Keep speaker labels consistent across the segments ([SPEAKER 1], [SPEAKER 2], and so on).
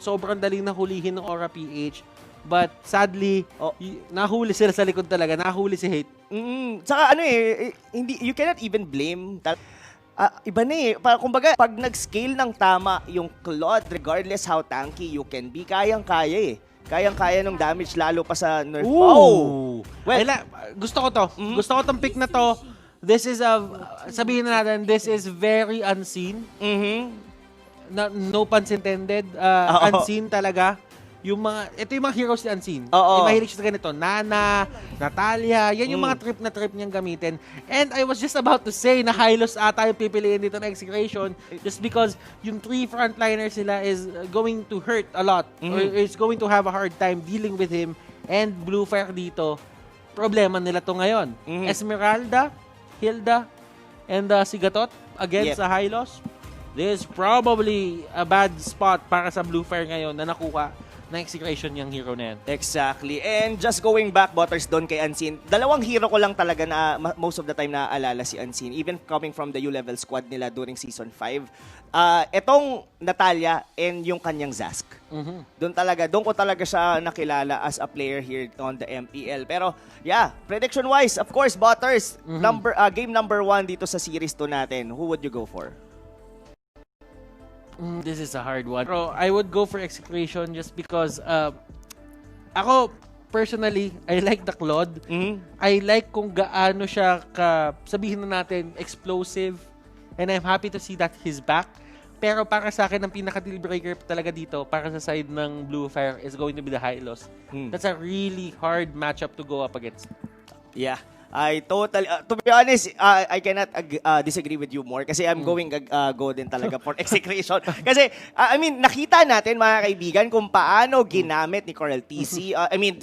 [SPEAKER 1] sobrang daling nahulihin ng Aura PH. But sadly, nahuli sila sa likod talaga. Nahuli si Hate.
[SPEAKER 2] Saka hindi, you cannot even blame. Iba na eh. Kumbaga, pag nag-scale ng tama yung Claude, regardless how tanky you can be, kayang-kaya eh. Kayang-kaya ng damage lalo pa sa nerf.
[SPEAKER 1] Well, gusto ko to. Gusto ko tong pick na to. This is sabihin na natin, this is very unseen. No puns intended. Unseen talaga. Ito yung mga heroes ni Unseen. Yung mahilig siya sa ganito. Nana, Natalia, yan yung mga trip niyang gamitin. And I was just about to say na Hylos ata yung pipiliin dito na execution just because yung 3 frontliners sila is going to hurt a lot or is going to have a hard time dealing with him. And Bluefire dito, problema nila to ngayon. Esmeralda, Hilda, and Sigatot against sa Hylos. This is probably a bad spot para sa Bluefire ngayon na nakuha na execution yung hero na yan.
[SPEAKER 2] Exactly. And just going back, Butters, doon kay Unseen, dalawang hero ko lang talaga na most of the time naaalala si Unseen, even coming from the U-level squad nila during Season 5. Etong Natalia and yung kanyang Zask. Doon ko talaga siya nakilala as a player here on the MPL. Pero yeah, prediction-wise, of course, Butters, game number 1 dito sa series 2 natin, who would you go for?
[SPEAKER 1] This is a hard one. Pero I would go for execution just because ako, personally, I like the Claude. I like kung gaano siya sabihin na natin, explosive. And I'm happy to see that he's back. Pero para sa akin, ang pinaka-deal breaker talaga dito, para sa side ng Bluefire, is going to be the Hylos. That's a really hard matchup to go up against.
[SPEAKER 2] Yeah. I totally, to be honest, I cannot disagree with you more kasi I'm going go din talaga for execution. Kasi, I mean, nakita natin mga kaibigan kung paano ginamit ni Coral TC.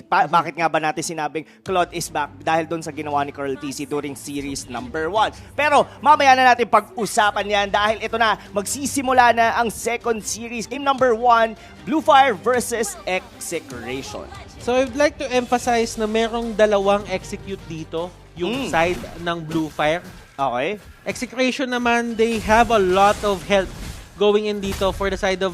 [SPEAKER 2] Bakit nga ba natin sinabing Claude is back dahil doon sa ginawa ni Coral TC during series number 1. Pero mamaya na natin pag-usapan yan dahil ito na, magsisimula na ang second series. Game number 1, Bluefire versus Execration.
[SPEAKER 1] So I'd like to emphasize na merong dalawang execute dito, yung side ng Bluefire.
[SPEAKER 2] Okay.
[SPEAKER 1] Execration naman, they have a lot of help going in dito for the side of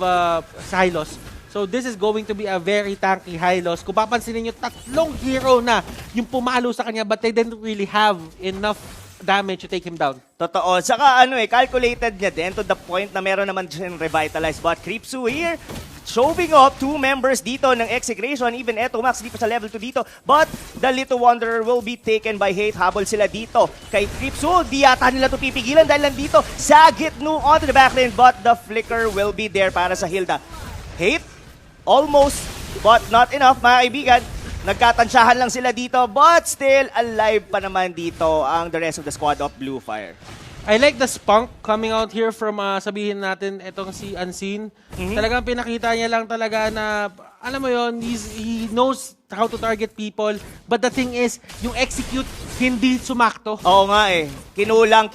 [SPEAKER 1] Hylos. So this is going to be a very tanky Hylos. Kung papansinin nyo, tatlong hero na yung pumalo sa kanya but they didn't really have enough damage to take him down.
[SPEAKER 2] Totoo. Saka calculated niya din to the point na meron naman dyan revitalized bot. Creepsu here, showing off 2 members dito ng Execration. Even eto, Max, di pa sa level 2 dito. But the Little Wanderer will be taken by Hate. Habol sila dito kay Creepsu. Di yata nila ito pipigilan dahil nandito sa Gitnu onto the backlane. But the flicker will be there para sa Hilda. Hate, almost, but not enough, mga kaibigan. Nagkatansyahan lang sila dito, but still alive pa naman dito ang the rest of the squad of Bluefire.
[SPEAKER 1] I like the spunk coming out here from, sabihin natin, etong si Unseen. Talagang pinakita niya lang talaga na, alam mo yon, he knows how to target people. But the thing is, yung execute, hindi sumakto.
[SPEAKER 2] Oo nga eh. Kinulang.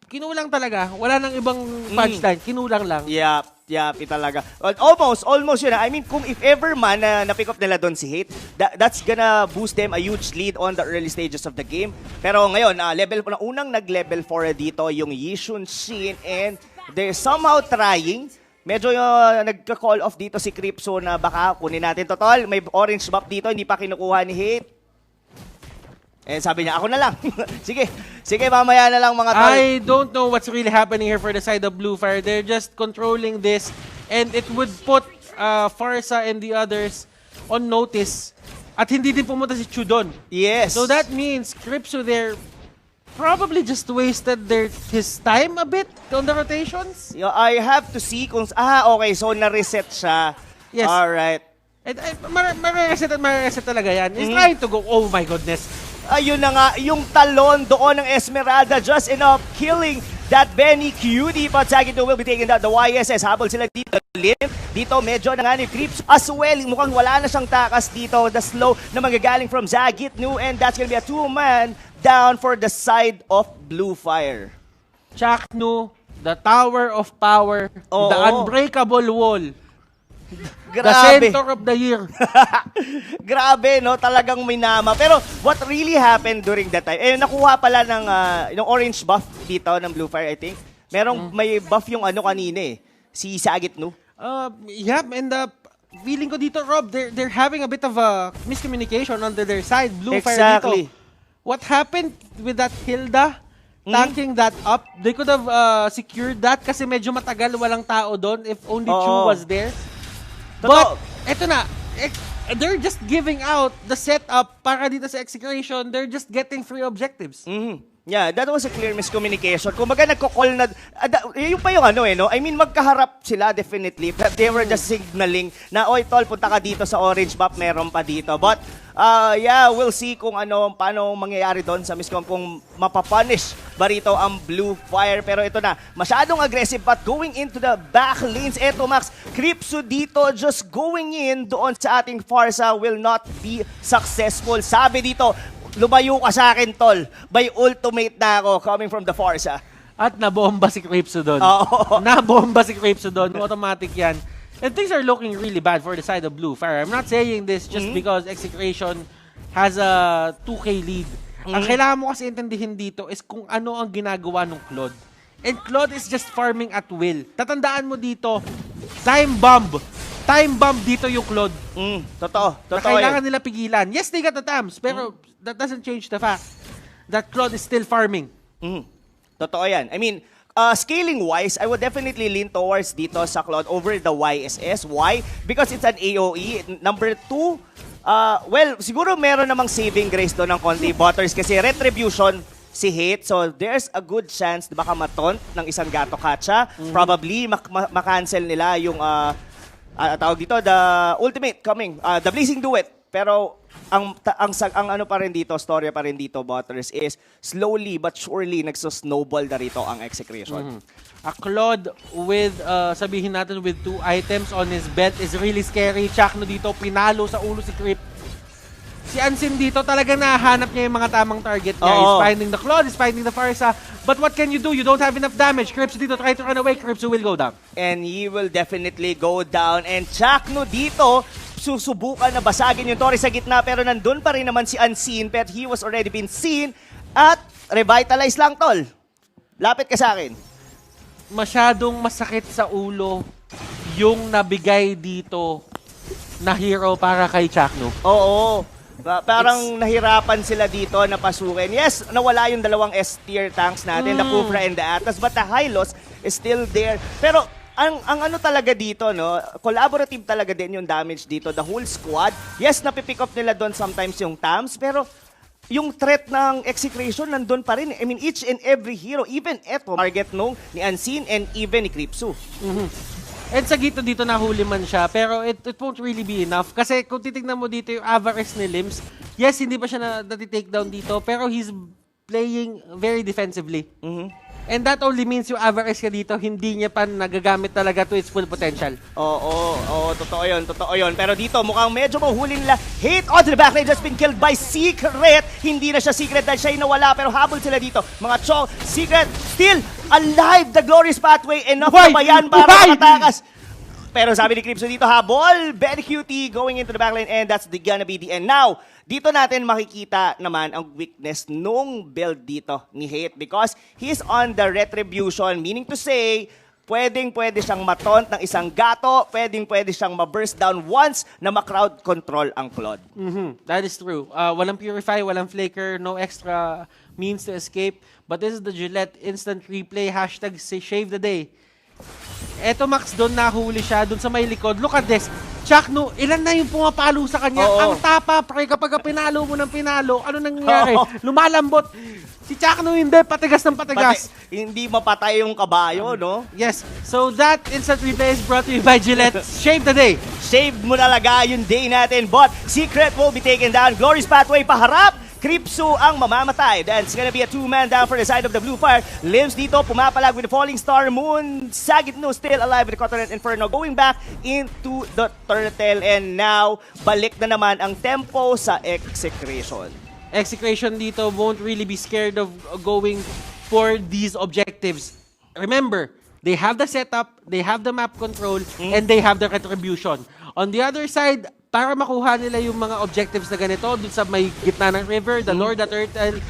[SPEAKER 1] Kinulang talaga. Wala nang ibang punchline. Kinulang lang.
[SPEAKER 2] Yup, talaga. Almost yun. I mean, kung if ever man na-pick up nila doon si Hate, that's gonna boost them a huge lead on the early stages of the game. Pero ngayon, unang nag-level 4 dito yung Yishun Shin and they're somehow trying. Medyo nagka-call off dito si Creepso na baka kunin natin. Total, may orange buff dito, hindi pa kinukuha ni Hate. Eh, sabi niya, ako na lang. Sige, mamaya na lang mga tol.
[SPEAKER 1] I don't know what's really happening here for the side of Bluefire. They're just controlling this and it would put Farsa and the others on notice. At hindi din pumunta si Chu doon.
[SPEAKER 2] Yes.
[SPEAKER 1] So that means Cripso there probably just wasted his time a bit on the rotations.
[SPEAKER 2] I have to see kung... okay. So, na-reset siya.
[SPEAKER 1] Yes.
[SPEAKER 2] Alright.
[SPEAKER 1] Marireset talaga yan. He's trying to go, oh my goodness.
[SPEAKER 2] Ayun na nga, yung talon doon ng Esmeralda just enough killing that Benny Cutie. But Sagito will be taking that. The YSS, habol sila dito. Dito medyo na nga ni Creeps as well. Mukhang wala na siyang takas dito. The slow na magagaling from Zagitnu. And that's gonna be a 2-man down for the side of Bluefire.
[SPEAKER 1] Chaknu, the Tower of Power, the Unbreakable Wall.
[SPEAKER 2] Grabe.
[SPEAKER 1] The center of the year.
[SPEAKER 2] Grabe, no? Talagang minama. Pero what really happened during that time, nakuha pala ng orange buff dito ng Bluefire, I think. May buff yung kanina si Sagitnu.
[SPEAKER 1] Yeah, and feeling ko dito, Rob, they're having a bit of a miscommunication under their side. Blue Fire dito. What happened with that Hilda tanking that up? They could have secured that kasi medyo matagal walang tao doon if only Chu was there. But, eto na, they're just giving out the setup para dito sa execution. They're just getting free objectives.
[SPEAKER 2] Yeah, that was a clear miscommunication. Kung baga nagko-call na, yung pa yung no? I mean, magkaharap sila definitely, but they were just signaling na, oy tol, punta ka dito sa orange map, meron pa dito. But, yeah, we'll see kung paano mangyayari doon sa miscom, kung mapapunish ba rito ang Blue Fire. Pero ito na, masyadong aggressive, but going into the back lanes, eto Max, Cripsu dito, just going in doon sa ating Farsa will not be successful. Sabi dito, lumayo ka sa akin, tol. By ultimate na ako coming from the Farsa.
[SPEAKER 1] At nabomba si Cripsu doon. Nabomba si Cripsu doon. Automatic yan. And things are looking really bad for the side of Blue Fire. I'm not saying this just because Execration has a 2K lead. Ang kailangan mo kasi intindihin dito is kung ano ang ginagawa ng Claude. And Claude is just farming at will. Tatandaan mo dito, time bomb. Time bomb dito yung Claude.
[SPEAKER 2] Totoo.
[SPEAKER 1] Na kailangan nila pigilan. Yes, they got the TAMs, pero that doesn't change the fact that Claude is still farming.
[SPEAKER 2] Totoo yan. I mean, scaling-wise, I would definitely lean towards dito sa Claude over the YSS. Why? Because it's an AOE. Number 2, well, siguro meron namang saving grace doon ng konti Butters kasi Retribution si Hate. So, there's a good chance na baka mataunt ng isang Gato Kacha. Probably, makancel nila yung tawag dito, the ultimate coming, the Blazing Duet. Pero ang ano pa rin dito, storya pa rin dito, Butters, is slowly but surely nagso-snowball na rito ang Execration.
[SPEAKER 1] A Claude with, sabihin natin, with 2 items on his belt is really scary. Chakno dito, pinalo sa ulo si Crip. Si Ansin dito talaga nahanap niya yung mga tamang target niya. He's finding the Claude, he's finding the Farsa. But what can you do? You don't have enough damage. Cripsu dito, try to run away. Cripsu will go down.
[SPEAKER 2] And he will definitely go down. And Chakno dito, susubukan na basagin yung Torre sa gitna. Pero nandun pa rin naman si Unseen. But he was already been seen. At revitalize lang, tol. Lapit ka sa akin.
[SPEAKER 1] Masyadong masakit sa ulo yung nabigay dito na hero para kay Chakno.
[SPEAKER 2] Oo. Parang nahirapan sila dito na pasukin. Yes, nawala yung dalawang S-tier tanks natin, the Kufra and the Atas, but the Hylos is still there. Pero ang ano talaga dito, no, collaborative talaga din yung damage dito. The whole squad, yes, napipick up nila doon sometimes yung TAMs, pero yung threat ng Execration nandun pa rin. I mean, each and every hero, even eto, target nung ni Unseen and even ni Cripsu.
[SPEAKER 1] And sa gito dito nahuli man siya, pero it won't really be enough. Kasi kung titignan mo dito yung avarice ni Limbs, yes, hindi pa siya na-take down dito, pero he's playing very defensively. And that only means yung avarice niya dito, hindi niya pa nagagamit talaga to its full potential.
[SPEAKER 2] Oo, totoo yun. Pero dito, mukhang medyo mahuli nila. Hate on to the backlane, just been killed by Secret. Hindi na siya Secret dahil siya nawala, pero habol sila dito. Mga Chong, Secret, still alive, the glorious pathway, enough na ba yan para matakas? Pero sabi ni Cripsu dito, habol, very cutie, going into the backlane, and that's gonna be the end. Now, dito natin makikita naman ang weakness nung build dito ni Hate because he's on the Retribution, meaning to say, pwede siyang mataunt ng isang Gato, pwede siyang ma-burst down once na ma-crowd control ang Claude.
[SPEAKER 1] That is true. Walang Purify, walang Flaker, no extra means to escape. But this is the Gillette instant replay, hashtag save the day. Eto Max, doon nahuli siya, doon sa may likod. Look at this. Chakno, ilan na yung pumapalo sa kanya? Ang tapa, pre, kapag pinalo mo ng pinalo, ano nangyayari? Lumalambot. Si Chakno hindi, patigas ng patigas.
[SPEAKER 2] Hindi mapatay yung kabayo, no?
[SPEAKER 1] Yes. So that instant replay is brought to you by Gillette. Shave the day.
[SPEAKER 2] Shave mo talaga yung day natin. But Secret will be taken down. Glorious Pathway paharap. Cripsu ang mamamatay. Then it's gonna be a 2-man down for the side of the Blue Fire. Limbs dito, pumapalag with the Falling Star Moon. Sagitno still alive with the Cottonette Inferno. Going back into the Turtle. And now, balik na naman ang tempo sa Execration.
[SPEAKER 1] Execration dito won't really be scared of going for these objectives. Remember, they have the setup, they have the map control, and they have the retribution. On the other side, para makuha nila yung mga objectives na ganito dun sa may gitna ng river, the Lord, the Turtle,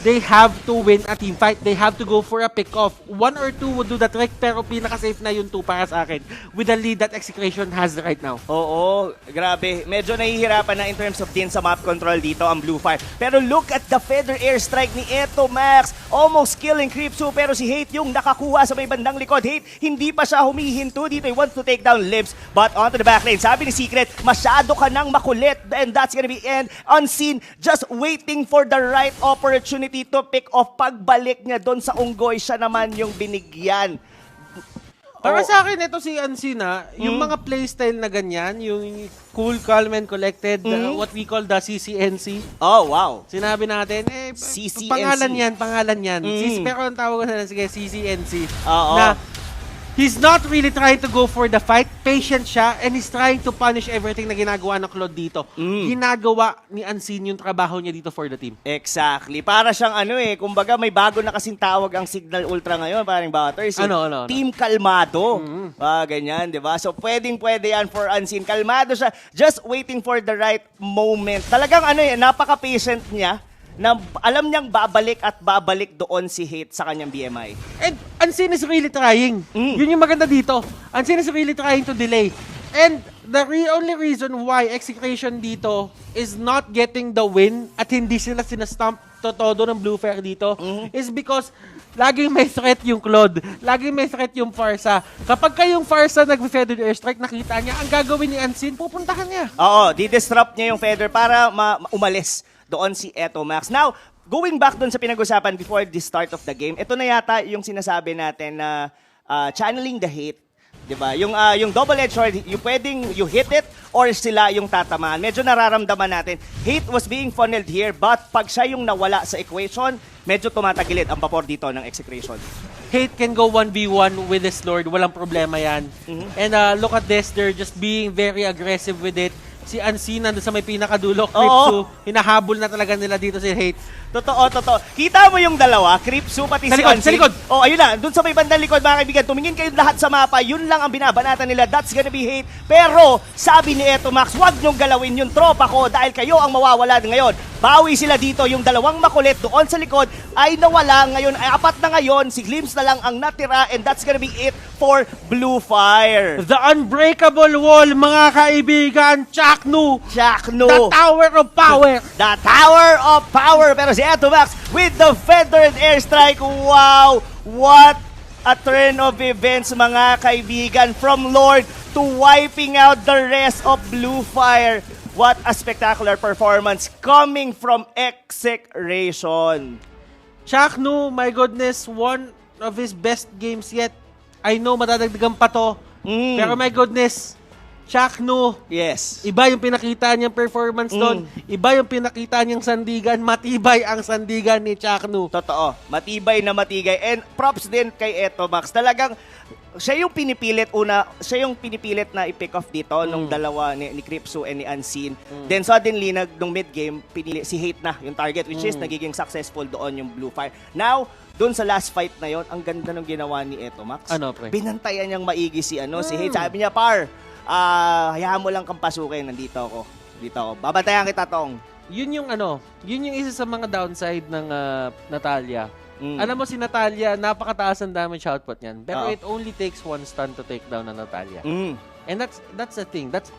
[SPEAKER 1] they have to win a team fight. They have to go for a pick-off. 1 or 2 would do the trick, pero pinaka-safe na yung 2 para sa akin with the lead that Execration has right now.
[SPEAKER 2] Oo, grabe. Medyo nahihirapan na in terms of din sa map control dito ang Blue Fire. Pero look at the feather airstrike ni Eto Max. Almost killing Creepsu, pero si Hate yung nakakuha sa may bandang likod. Hate, hindi pa siya humihinto dito. He wants to take down Libs, but onto the back lane. Sabi ni Secret, masyado ka nang makulit, and that's gonna be end. Unseen, just waiting for the right opportunity to pick off. Pagbalik niya doon sa unggoy, siya naman yung binigyan.
[SPEAKER 1] Para sa akin, ito si Ancina, yung mga playstyle na ganyan, yung cool, calm, and collected, what we call the CCNC.
[SPEAKER 2] Oh, wow.
[SPEAKER 1] Sinabi natin,
[SPEAKER 2] CCNC.
[SPEAKER 1] Pangalan yan. Pero ang tawag ko na, sige, CCNC.
[SPEAKER 2] Oo.
[SPEAKER 1] Na, he's not really trying to go for the fight. Patient siya, and he's trying to punish everything na ginagawa ng Claude dito. Ginagawa ni Unseen yung trabaho niya dito for the team.
[SPEAKER 2] Exactly. Para siyang kumbaga may bago na kasing tawag ang Signal Ultra ngayon, parang Butters.
[SPEAKER 1] Ano?
[SPEAKER 2] Team Kalmado. Ganyan, di ba? So, pwede yan for Unseen. Kalmado siya, just waiting for the right moment. Talagang napaka-patient niya na alam niyang babalik doon si Hate sa kanyang BMI.
[SPEAKER 1] And Unseen is really trying. Yun yung maganda dito. Unseen is really trying to delay. And the only reason why Execration dito is not getting the win at hindi sila sinastamp todo ng Blue Fire dito is because laging may threat yung Claude. Laging may threat yung Farsa. Kapag kayong Farsa nag-feather airstrike, nakita niya, ang gagawin ni Unseen, pupuntahan niya.
[SPEAKER 2] Oo, di-disrupt niya yung feather para umalis doon si Eto Max. Now, going back doon sa pinag-usapan before the start of the game, ito na yata yung sinasabi natin na channeling the hate. Diba? Yung double-edged sword, you hit it or sila yung tatamaan. Medyo nararamdaman natin. Hate was being funneled here, but pag siya yung nawala sa equation, medyo tumatagilid ang vapor dito ng Execration.
[SPEAKER 1] Hate can go 1v1 with this Lord. Walang problema yan. And look at this. They're just being very aggressive with it. Si Unseen nandun sa may pinakadulo, Creepsu, hinahabol na talaga nila dito si Hate.
[SPEAKER 2] Totoo. Kita mo yung dalawa, Creepsu pati si Unseen.
[SPEAKER 1] Sa likod!
[SPEAKER 2] Oh, ayun na. Doon sa may bandang likod, mga kaibigan, tumingin kayo lahat sa mapa. Yun lang ang binabanatan nila. That's gonna be Hate. Pero, sabi ni Eto Max, huwag niyong galawin yung tropa ko dahil kayo ang mawawala ngayon. Bawi sila dito. Yung dalawang makulit doon sa likod ay nawala. Ngayon ay 4 na ngayon. Si Glimpse na lang ang natira, and that's gonna be it for Blue Fire.
[SPEAKER 1] The unbreakable wall, mga kaibigan, Chaknu. The Tower of Power.
[SPEAKER 2] The Tower of Power. Pero si Eto Max with the feathered airstrike. Wow! What a turn of events, mga kaibigan. From Lord to wiping out the rest of Blue Fire. What a spectacular performance coming from Execration.
[SPEAKER 1] Chaknu, my goodness, one of his best games yet. I know matadagdagan pa to. Pero my goodness, Chaknu.
[SPEAKER 2] Yes.
[SPEAKER 1] Iba yung pinakita niyang performance doon. Iba yung pinakita niyang sandigan. Matibay ang sandigan ni Chaknu.
[SPEAKER 2] Totoo. Matibay na matigay. And props din kay Eto Max. Talagang siya yung pinipilit na i-pick off dito nung dalawa ni Creepsu and ni Unseen. Then suddenly, nung mid-game, pinili si Hate na yung target, which is nagiging successful doon yung Blue Fire. Now, doon sa last fight na yon, ang ganda ng ginawa ni Eto Max.
[SPEAKER 1] Ano, pre?
[SPEAKER 2] Binantayan niyang maigi si Hate. Sabi niya, Par, hayaan mo lang kang pasukin. Nandito ako. Babantayan kita, Tong.
[SPEAKER 1] Yun yung isa sa mga downside ng Natalia. Alam mo si Natalia, napakataas ang damage output niyan. Pero it only takes 1 stun to take down na Natalia. And that's the thing. That's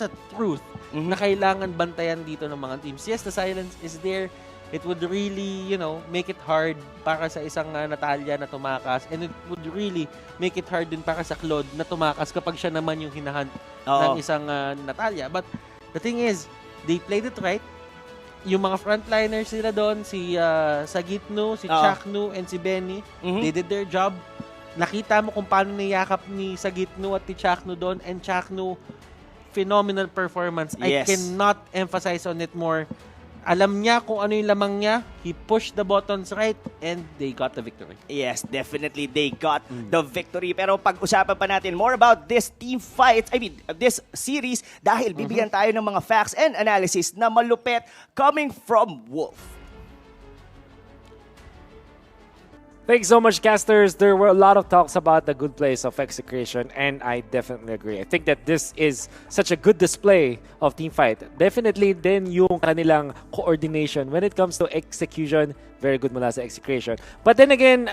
[SPEAKER 1] a truth na kailangan bantayan dito ng mga teams. Yes, the silence is there. It would really, make it hard para sa isang Natalia na tumakas. And it would really make it hard din para sa Claude na tumakas kapag siya naman yung hinahunt ng isang Natalia. But the thing is, they played it right. Yung mga frontliners nila doon, si Sagitnu, si Chaknu, and si Benny, they did their job. Nakita mo kung paano niyakap ni Sagitnu at ni Chaknu doon. And Chaknu, phenomenal performance.
[SPEAKER 2] Yes.
[SPEAKER 1] I cannot emphasize on it more. Alam niya kung ano yung lamang niya. He pushed the buttons right and they got the victory.
[SPEAKER 2] Yes, definitely they got the victory. Pero pag-usapan pa natin more about this team fight, this series, dahil bibigyan tayo ng mga facts and analysis na malupet coming from Wolf.
[SPEAKER 3] Thanks so much, casters. There were a lot of talks about the good plays of Execration, and I definitely agree. I think that this is such a good display of teamfight. Definitely din yung kanilang coordination when it comes to execution, very good mula sa Execration. But then again,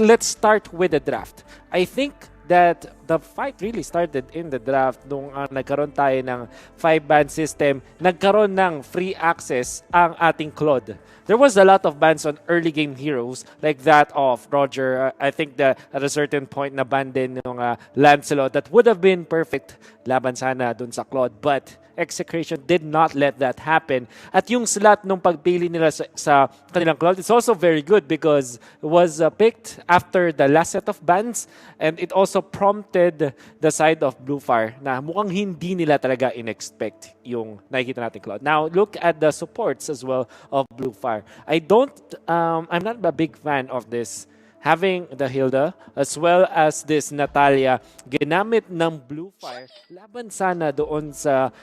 [SPEAKER 3] let's start with the draft. I think that the fight really started in the draft nung nagkaroon tayo ng 5-ban system, nagkaroon ng free access ang ating Claude. There was a lot of bans on early game heroes like that of Roger. I think that at a certain point na ban din yung Lancelot that would have been perfect laban sana dun sa Claude, but Execration did not let that happen. At yung slot nung pagpili nila sa kanilang Claude, it's also very good because it was picked after the last set of bans, and it also prompted the side of Bluefire na mukhang hindi nila talaga in-expect yung nakikita natin Claude. Now, look at the supports as well of Bluefire. I'm not a big fan of this. Having the Hilda as well as this Natalia ginamit ng Bluefire laban sana doon sa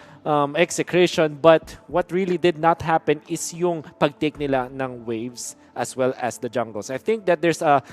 [SPEAKER 3] Execration, but what really did not happen is yung pag-take nila ng waves as well as the jungles. I think that there's a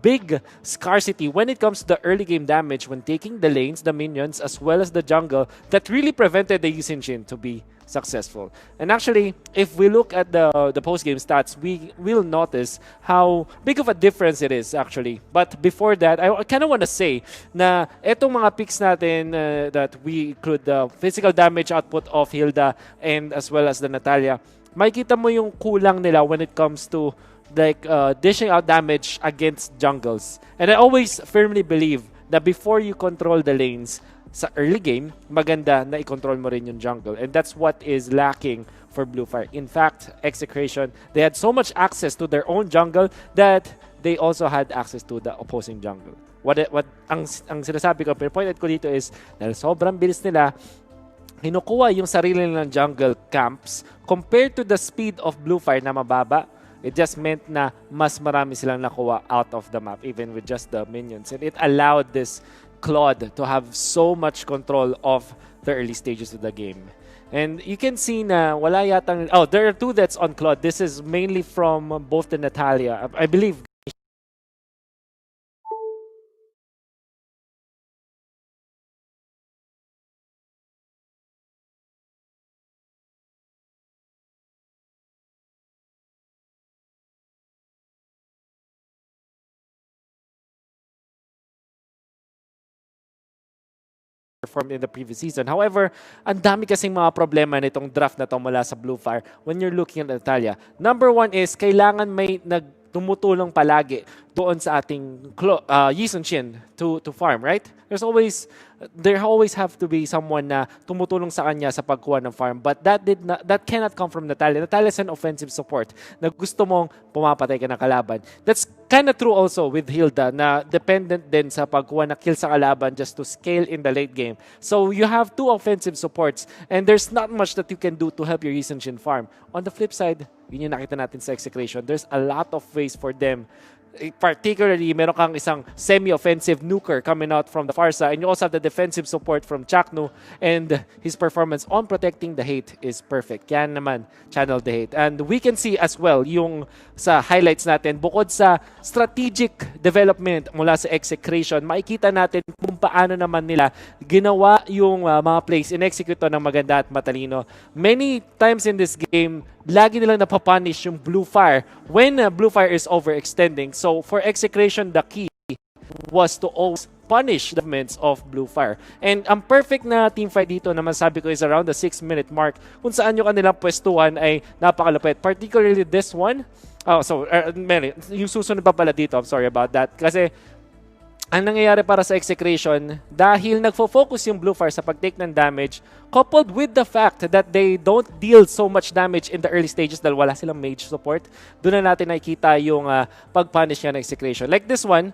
[SPEAKER 3] big scarcity when it comes to the early game damage when taking the lanes, the minions, as well as the jungle that really prevented the Yusin to be successful. And actually, if we look at the post-game stats, we will notice how big of a difference it is actually. But before that, I kind of want to say na etong mga picks natin that we include the physical damage output of Hilda and as well as the Natalia, makikita mo yung kulang nila when it comes to like dishing out damage against jungles. And I always firmly believe that before you control the lanes, sa early game, maganda na i-control mo rin yung jungle. And that's what is lacking for Bluefire. In fact, Execration, they had so much access to their own jungle that they also had access to the opposing jungle. Ang sinasabi ko, pinpointed ko dito is, dahil sobrang bilis nila, kinukuha yung sarili nilang jungle camps compared to the speed of Bluefire na mababa. It just meant na mas marami silang nakuha out of the map, even with just the minions. And it allowed this Claude to have so much control of the early stages of the game. And you can see na wala yatang... Oh, there are 2 deaths on Claude. This is mainly from both the Natalia. I believe performed in the previous season. However, ang dami kasing mga problema nitong draft na to mula sa Bluefire when you're looking at Natalia. Number 1 is kailangan may tumutulong palagi doon sa ating Yisun Shin to farm, right? There always have to be someone na tumutulong sa kanya sa pagkuha ng farm, but that cannot come from Natalia. Natalia is an offensive support na gusto mong pumapatay ka ng kalaban. That's kind of true also with Hilda na dependent din sa pagkuha na kill sa kalaban just to scale in the late game. So you have 2 offensive supports and there's not much that you can do to help your Yisun Shin farm. On the flip side, yun yung nakita natin sa Execration. There's a lot of ways for them. Particularly, meron kang isang semi-offensive nuker coming out from the far side, and you also have the defensive support from Chaknu, and his performance on protecting the hate is perfect. Yan naman, channel the hate. And we can see as well yung sa highlights natin, bukod sa strategic development mula sa Execration, makikita natin kung paano naman nila ginawa yung mga plays, in-execute ng maganda at matalino. Many times in this game, lagi nilang napapunish yung Bluefire when Bluefire is overextending. So for Execration, the key was to always punish the movements of Bluefire. And ang perfect na teamfight dito na masabi ko is around the 6-minute mark kung saan yung kanilang pwestuhan ay napakalupit. Particularly this one. Yung susunod pa pala dito, I'm sorry about that. Kasi ang nangyayari para sa Execration, dahil nagfo-focus yung Bluefire sa pag-take ng damage, coupled with the fact that they don't deal so much damage in the early stages dahil wala silang mage support, doon na natin nakikita yung pag-punish niya ng Execration. Like this one,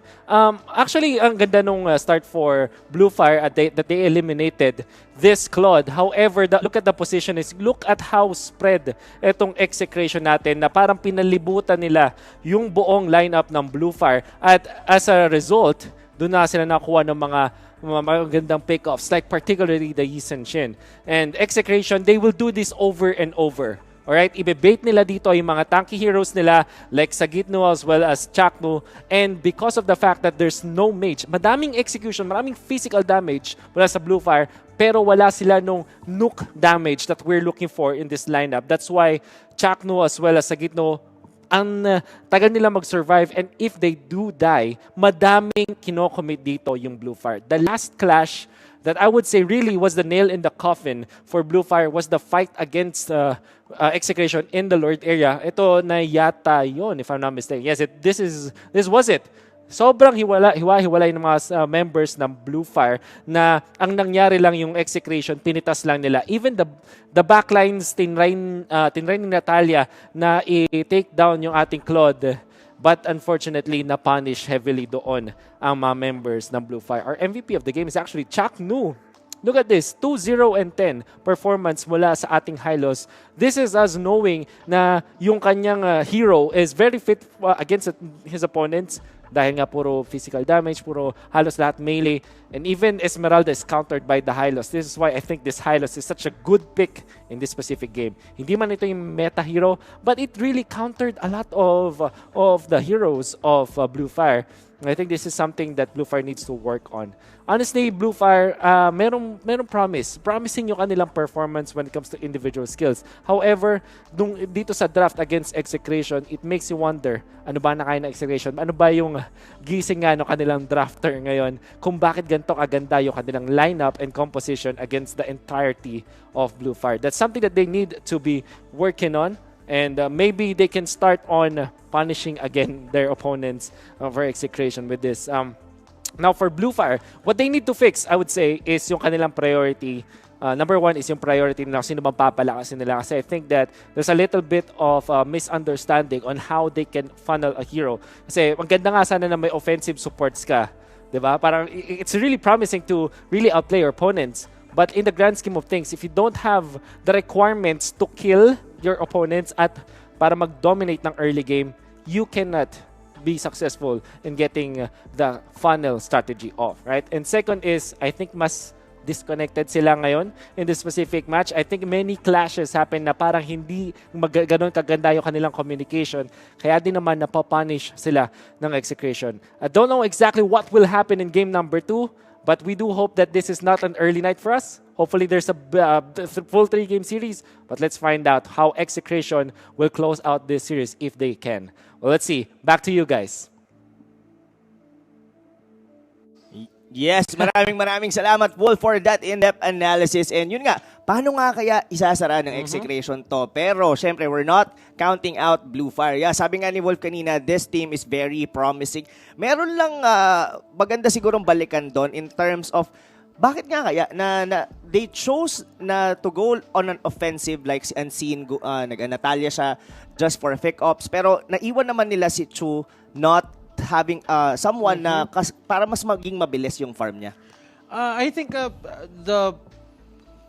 [SPEAKER 3] actually, ang ganda nung start for Bluefire that they eliminated this Claude. However, look at the position is, look at how spread itong Execration natin na parang pinalibutan nila yung buong lineup ng Bluefire. At as a result, doon na sila nakuha ng mga magandang pick-offs, like particularly the Yisun Shin. And Execration, they will do this over and over Alright, ibe-bait nila dito yung mga tanky heroes nila like Sagitno as well as Chakno. And because of the fact that there's no mage, madaming execution, maraming physical damage mula sa Blue Fire, pero wala sila nung nuke damage that we're looking for in this lineup. That's why Chakno as well as Sagitno, ang tagal nila mag-survive, and if they do die, madaming kinocommit dito yung Blue Fire. The last clash that I would say really was the nail in the coffin for Blue Fire was the fight against Execration in the Lord area. Ito na yata yun, if I'm not mistaken. Yes, this was it. Sobrang hiwa-hiwalay ng mga members ng Blue Fire na ang nangyari lang yung Execration, pinitas lang nila. Even the backlines, tinry ni Natalia na i-take down yung ating Claude. But unfortunately, na-punish heavily doon ang mga members ng Blue Fire. Our MVP of the game is actually Chaknu. Look at this, 2-0 and 10 performance mula sa ating Hylos. This is us knowing na yung kanyang hero is very fit against his opponents. Dahil nga puro physical damage, puro halos lahat melee. And even Esmeralda is countered by the Hylos. This is why I think this Hylos is such a good pick in this specific game. Hindi man ito yung meta hero, but it really countered a lot of the heroes of Blue Fire. I think this is something that Blue Fire needs to work on. Honestly, Blue Fire, merong promising yung kanilang performance when it comes to individual skills. However, dito sa draft against Execration, it makes you wonder, ano ba na kaya na Execration? Ano ba yung gising nga ng kanilang drafter ngayon? Kung bakit ganito kaganda yung kanilang lineup and composition against the entirety of Blue Fire. That's something that they need to be working on. And maybe they can start on punishing again their opponents for Execration with this. Now for Blue Fire, what they need to fix, I would say, is yung kanilang priority. Number one is yung priority nila, sino bang papalakasin nila. Kasi I think that there's a little bit of misunderstanding on how they can funnel a hero. Kasi ang ganda nga sana na may offensive supports ka. Diba? Parang it's really promising to really outplay your opponents. But in the grand scheme of things, if you don't have the requirements to kill your opponents at para mag-dominate ng early game, you cannot be successful in getting the funnel strategy off, right? And second is, I think mas disconnected sila ngayon in this specific match. I think many clashes happen na parang hindi ganon kaganda yung kanilang communication. Kaya din naman napapunish sila ng Execration. I don't know exactly what will happen in game number 2, but we do hope that this is not an early night for us. Hopefully there's a full 3-game series, but let's find out how Execration will close out this series if they can. Well, let's see. Back to you guys.
[SPEAKER 2] Yes, maraming salamat, Wolf, for that in-depth analysis. And yun nga, paano nga kaya isasara ng Execration to? Pero, syempre, we're not counting out Blue Fire. Yeah, sabi nga ni Wolf kanina, this team is very promising. Meron lang maganda sigurong balikan doon in terms of bakit nga kaya na they chose na to go on an offensive like si Unseen, nag-Natalia siya just for pick ops. Pero naiwan naman nila si Chu not having someone na para mas maging mabilis yung farm niya.
[SPEAKER 1] I think the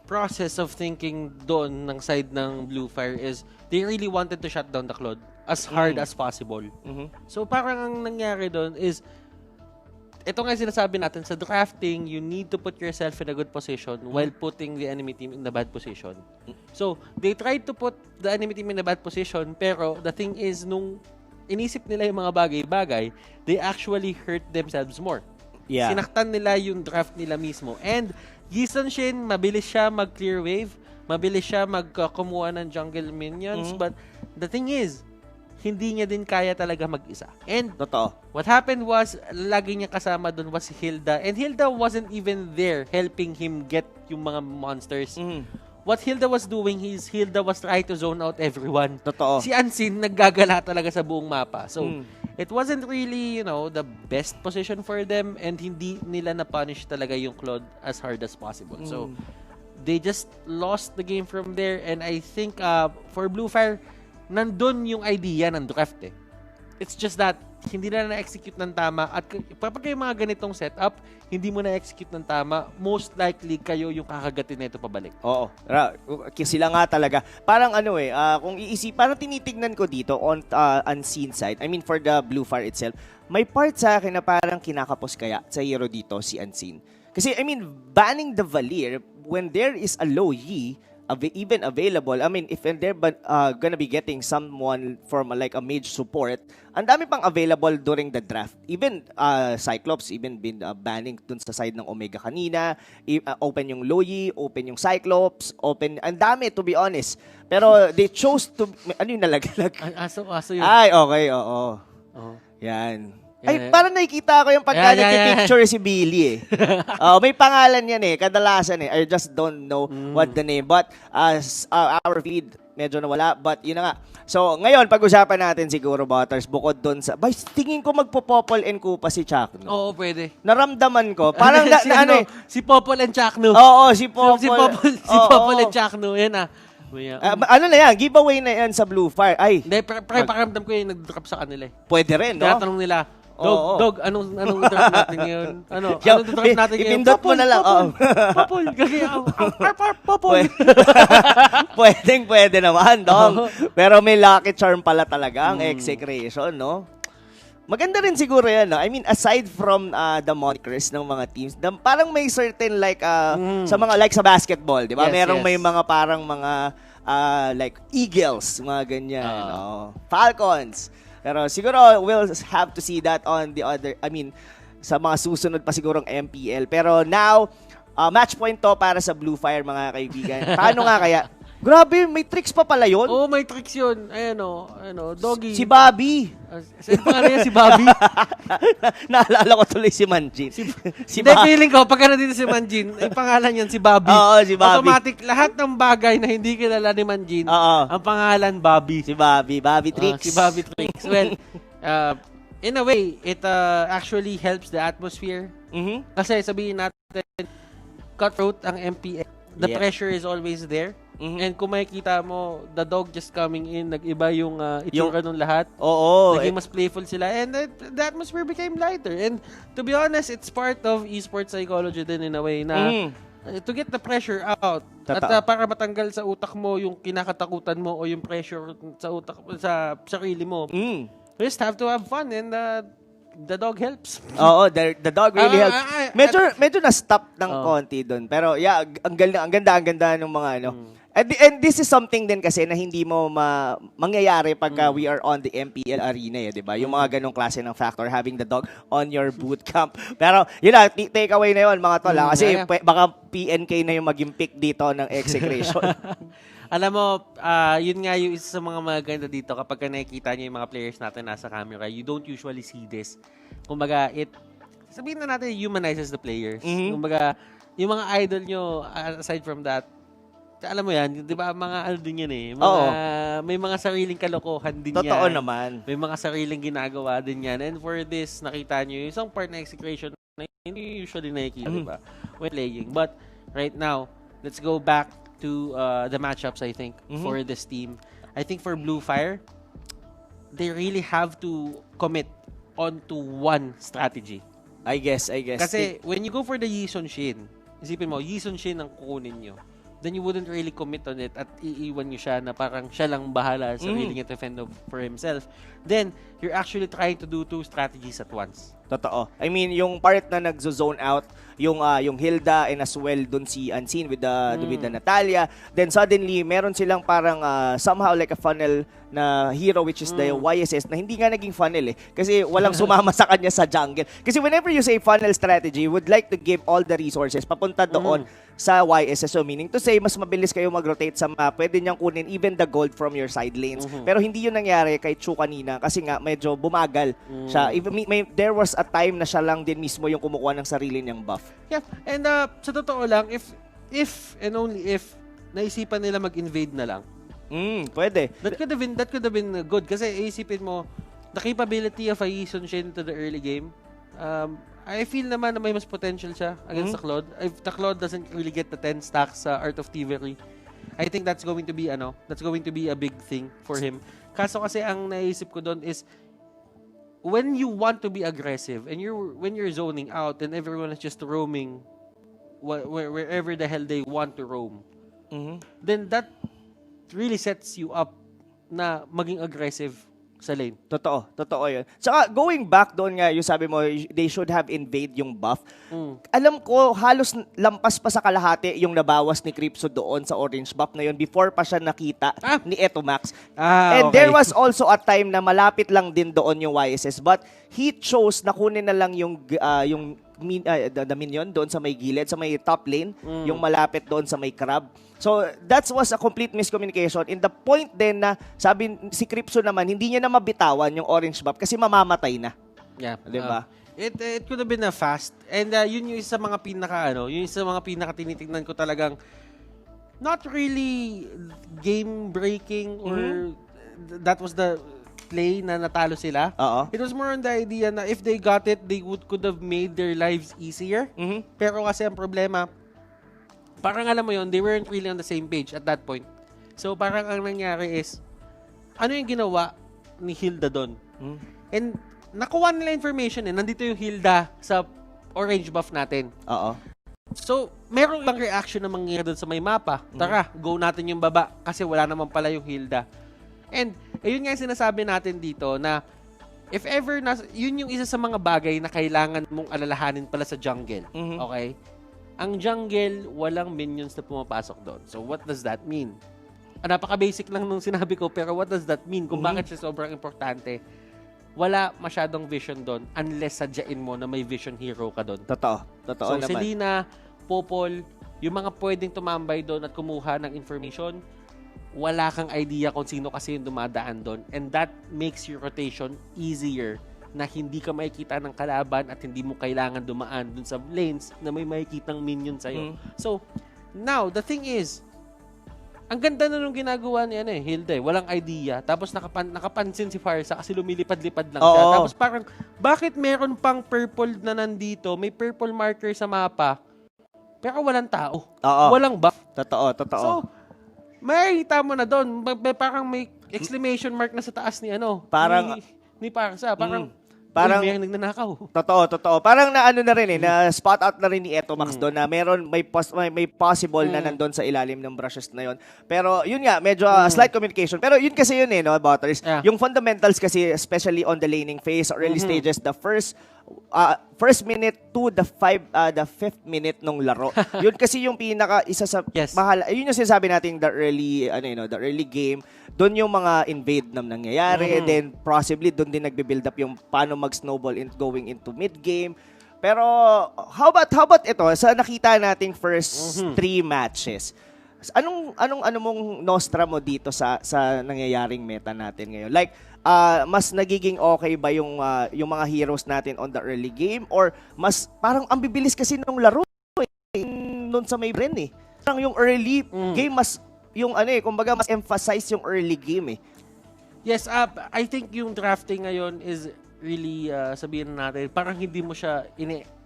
[SPEAKER 1] process of thinking doon ng side ng Blue Fire is they really wanted to shut down the Claude as hard as possible. So parang ang nangyari doon is ito nga sinasabi natin sa drafting, you need to put yourself in a good position while putting the enemy team in a bad position. So they tried to put the enemy team in a bad position, pero the thing is nung inisip nila yung mga bagay-bagay, they actually hurt themselves more.
[SPEAKER 2] Yeah.
[SPEAKER 1] Sinaktan nila yung draft nila mismo. And Gison Shin, mabilis siya mag-clear wave, mabilis siya magkumuha ng jungle minions, but the thing is, hindi niya din kaya talaga mag-isa. And
[SPEAKER 2] totoo.
[SPEAKER 1] What happened was, lagi niya kasama doon was si Hilda. And Hilda wasn't even there helping him get yung mga monsters. What Hilda was doing is, Hilda was trying to zone out everyone.
[SPEAKER 2] Totoo.
[SPEAKER 1] Si Unseen, naggagala talaga sa buong mapa. So, it wasn't really, the best position for them and hindi nila na-punish talaga yung Claude as hard as possible. So, they just lost the game from there. And I think, for Blue Fire, nandun yung idea ng draft eh. It's just that, hindi na na-execute ng tama. At kapag yung mga ganitong setup, hindi mo na-execute ng tama, most likely kayo yung kakagatin na ito pabalik.
[SPEAKER 2] Oo. Sila nga talaga. Parang kung iisip, parang tinitignan ko dito on Unseen side, I mean for the Blue Fire itself, may part sa akin na parang kinakapos kaya sa hero dito si Unseen. Kasi I mean, banning the Valir, when there is a low Yi, even available. I mean, if they're gonna be getting someone from like a mage support, ang dami pang available during the draft. Even Cyclops, even been banning dun sa side ng Omega kanina. Open yung Loyi, open yung Cyclops, open, ang dami to be honest. Pero they chose to, ano yung nalaglag?
[SPEAKER 1] Aso yun.
[SPEAKER 2] Ay, okay, oo. Yan. Ay, parang nakikita ko yung pagka nagpipicture si Billy eh. May pangalan yan eh, kadalasan eh. I just don't know what the name. But our feed, medyo nawala. But yun na nga. So, ngayon, pag-usapan natin siguro, Butters, bukod doon sa... Bay, tingin ko magpo-Popol and Kupa si Chuck. No?
[SPEAKER 1] Oo, pwede.
[SPEAKER 2] Naramdaman ko. Parang
[SPEAKER 1] si Popol and Chakno.
[SPEAKER 2] Oo, si Popol.
[SPEAKER 1] Si Popol and Chakno. Yan ah.
[SPEAKER 2] Ano na yan? Giveaway na yan sa Blue Fire. Ay.
[SPEAKER 1] Hindi, pakiramdam ko yung nag-drop sa kanila eh.
[SPEAKER 2] Pwede rin, no?
[SPEAKER 1] Tinatanong nila, Dog, anong drop natin ngayon? Anong drop natin ngayon?
[SPEAKER 2] Ipindot mo na lang.
[SPEAKER 1] Popol. Popol.
[SPEAKER 2] Pwede naman, Dong. Pero may lucky charm pala talaga ang execration, no? Maganda rin siguro yan, no? I mean, aside from the monikers ng mga teams, parang may certain like, sa mga, like sa basketball, di ba? Merong may mga parang mga, like, Eagles, mga ganyan, no? Falcons. Pero siguro, we'll have to see that on the other, I mean, sa mga susunod pa sigurong MPL. Pero now, match point to para sa Blue Fire, mga kaibigan. Paano nga kaya? Grabe, may tricks pa pala yun?
[SPEAKER 1] Oo, may tricks yun. Doggy.
[SPEAKER 2] Si Bobby.
[SPEAKER 1] Saan pa nga si Bobby?
[SPEAKER 2] Naalala ko tuloy si Manjin.
[SPEAKER 1] Hindi, feeling ko, pagka nandito si Manjin, ang pangalan yan si Bobby.
[SPEAKER 2] Oo, si Bobby.
[SPEAKER 1] Automatic, lahat ng bagay na hindi kilala ni Manjin, ang pangalan Bobby.
[SPEAKER 2] Si Bobby. Bobby Tricks.
[SPEAKER 1] Si Bobby Tricks. Well, in a way, it actually helps the atmosphere. Kasi sabihin natin, cutthroat ang MPL. The pressure is always there. And kung makikita mo, the dog just coming in, nag-iba yung itsura ng lahat.
[SPEAKER 2] Oo.
[SPEAKER 1] Naging mas playful sila. And the atmosphere became lighter. And to be honest, it's part of esports psychology din in a way na to get the pressure out. At para matanggal sa utak mo yung kinakatakutan mo o yung pressure sa utak sa sarili mo. You just have to have fun and the dog helps.
[SPEAKER 2] Oo, the dog really helps. Medyo na-stop ng konti doon. Pero yeah, ang ganda ng mga ano. And this is something din kasi na hindi mo mangyayari pagka we are on the MPL arena, eh, 'di ba? Yung mga ganong klase ng factor, having the dog on your boot camp. Pero yun lang, take away na yun mga tol. Kasi baka PNK na yung maging pick dito ng execration.
[SPEAKER 1] Alam mo, yun nga yung isa sa mga maganda dito kapag nakikita niyo yung mga players natin nasa camera, you don't usually see this. Kumbaga, sabihin na natin, humanizes the players. Kumbaga, yung mga idol nyo, aside from that, alam mo yan, di ba, mga ano din yan eh. May mga sariling kalokohan din yan.
[SPEAKER 2] Totoo naman.
[SPEAKER 1] May mga sariling ginagawa din yan. And for this, nakita nyo, yung isang part na execution na hindi usually nakikita, di ba, when playing. But, right now, let's go back to the matchups, I think, for this team. I think for Blue Fire, they really have to commit onto one strategy.
[SPEAKER 2] I guess.
[SPEAKER 1] Kasi when you go for the Yi Sun Shin, isipin mo, Yi Sun Shin ang kukunin nyo, then you wouldn't really commit on it at iiwan nyo siya na parang siya lang bahala sa sarili niya to fend for himself. Then, you're actually trying to do two strategies at once.
[SPEAKER 2] Totoo. I mean, yung part na nagzo-zone out, yung Hilda and as well dun si Unseen with the Natalia, then suddenly meron silang parang somehow like a funnel na hero which is the YSS na hindi nga naging funnel eh. Kasi walang sumama sa kanya sa jungle. Kasi whenever you say funnel strategy, you would like to give all the resources papunta doon sa YSS. So meaning to say, mas mabilis kayo mag-rotate sa map. Pwede niyang kunin even the gold from your side lanes. Pero hindi yun nangyari kay Chu kanina kasi nga medyo bumagal siya. Even, there was a time na siya lang din mismo yung kumukuha ng sarili niyang buff.
[SPEAKER 1] Yeah, and sa totoo lang, if and only if naisipan nila mag-invade na lang,
[SPEAKER 2] pwede.
[SPEAKER 1] That could have been good kasi isipin mo the capability of a Yi Sun Shin to the early game. I feel naman na may mas potential siya against the Claude. If the Claude doesn't really get the 10 stacks sa Art of Thievery, I think that's going to be a big thing for him. Kaso kasi ang naisip ko doon is when you want to be aggressive and when you're zoning out and everyone is just roaming wherever the hell they want to roam, then that really sets you up na maging aggressive sa lane.
[SPEAKER 2] Totoo yun. Tsaka going back doon nga, yung sabi mo, they should have invade yung buff. Alam ko, halos lampas pa sa kalahati yung nabawas ni Cripso doon sa orange buff na yun before pa siya nakita ni Etomax. And there was also a time na malapit lang din doon yung YSS, but he chose na kunin na lang yung the minion doon sa may gilid, sa may top lane, yung malapit doon sa may crab. So, that was a complete miscommunication. In the point din na, sabi si Cripso naman, hindi niya na mabitawan yung orange buff kasi mamamatay na.
[SPEAKER 1] Yeah.
[SPEAKER 2] Diba?
[SPEAKER 1] It could have been a fast. And yun yung isa mga pinaka tinitignan ko talagang not really game-breaking or that was the play na natalo sila. It was more on the idea na if they got it, they could have made their lives easier. Pero kasi ang problema, parang alam mo yun, they weren't really on the same page at that point. So parang ang nangyari is, ano yung ginawa ni Hilda doon? And nakuha nila information nandito yung Hilda sa orange buff natin. So, merong ibang reaction na mangyayari doon sa may mapa. Tara, go natin yung baba kasi wala naman pala yung Hilda. And, ayun nga yung sinasabi natin dito na if ever, yun yung isa sa mga bagay na kailangan mong alalahanin pala sa jungle. Okay? Ang jungle, walang minions na pumapasok doon. So, what does that mean? Napaka-basic lang nung sinabi ko, pero what does that mean? Kung bakit siya sobrang importante? Wala masyadong vision doon unless sadyain mo na may vision hero ka doon. Totoo
[SPEAKER 2] naman.
[SPEAKER 1] So, Selena, Popol, yung mga pwedeng tumambay doon at kumuha ng information, wala kang idea kung sino kasi yung dumadaan doon. And that makes your rotation easier na hindi ka makikita ng kalaban at hindi mo kailangan dumaan dun sa lanes na may makikitang minion sa'yo. So, now, the thing is, ang ganda na nung ginagawa ni Hilda. Walang idea. Tapos nakapansin si Farsa kasi lumilipad-lipad lang siya. Tapos parang, bakit meron pang purple na nandito? May purple marker sa mapa, pero walang tao. Walang buff.
[SPEAKER 2] Totoo.
[SPEAKER 1] So, makikita mo na doon. Parang may exclamation mark na sa taas ni ni Farsa. Parang may nagnanakaw.
[SPEAKER 2] Totoo. Parang na ano na rin na spot out na rin ni Etomax doon na may possible na nandun sa ilalim ng brushes na yon. Pero yun nga, medyo slight communication. Pero yun kasi yun Butters. Yung fundamentals kasi, especially on the laning phase or early stages, the first minute to the fifth minute nung laro. Yun kasi yung pinaka isa sa mahal. Yun yung sinasabi natin the early game. Doon yung mga invade na nangyayari. Then possibly doon din nagbe-build up yung paano mag-snowball going into mid-game. Pero how about ito sa nakita nating first 3 matches? Anong mong nostra mo dito sa nangyayaring meta natin ngayon? Like mas nagiging okay ba yung mga heroes natin on the early game or mas parang ang bibilis kasi nung laro noon sa may brain Parang yung early game mas yung kumbaga mas emphasize yung early game
[SPEAKER 1] Yes, I think yung drafting ngayon is really sabihin natin, parang hindi mo siya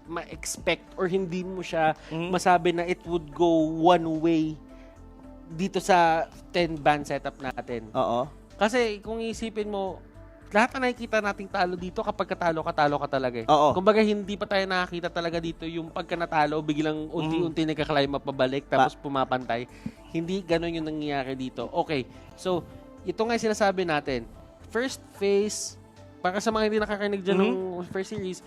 [SPEAKER 1] ma-expect or hindi mo siya masabi na it would go one way dito sa 10 ban setup natin. Kasi kung isipin mo, lahat na nakikita nating talo dito kapag talo ka talaga Kumbaga hindi pa tayo nakakita talaga dito yung pagka natalo, biglang unti-unti nagka-climb up pabalik tapos pumapantay. Hindi ganun yung nangyayari dito. Okay, so ito nga yung sinasabi natin. First phase, para sa mga hindi nakakarinig dyan ng first series,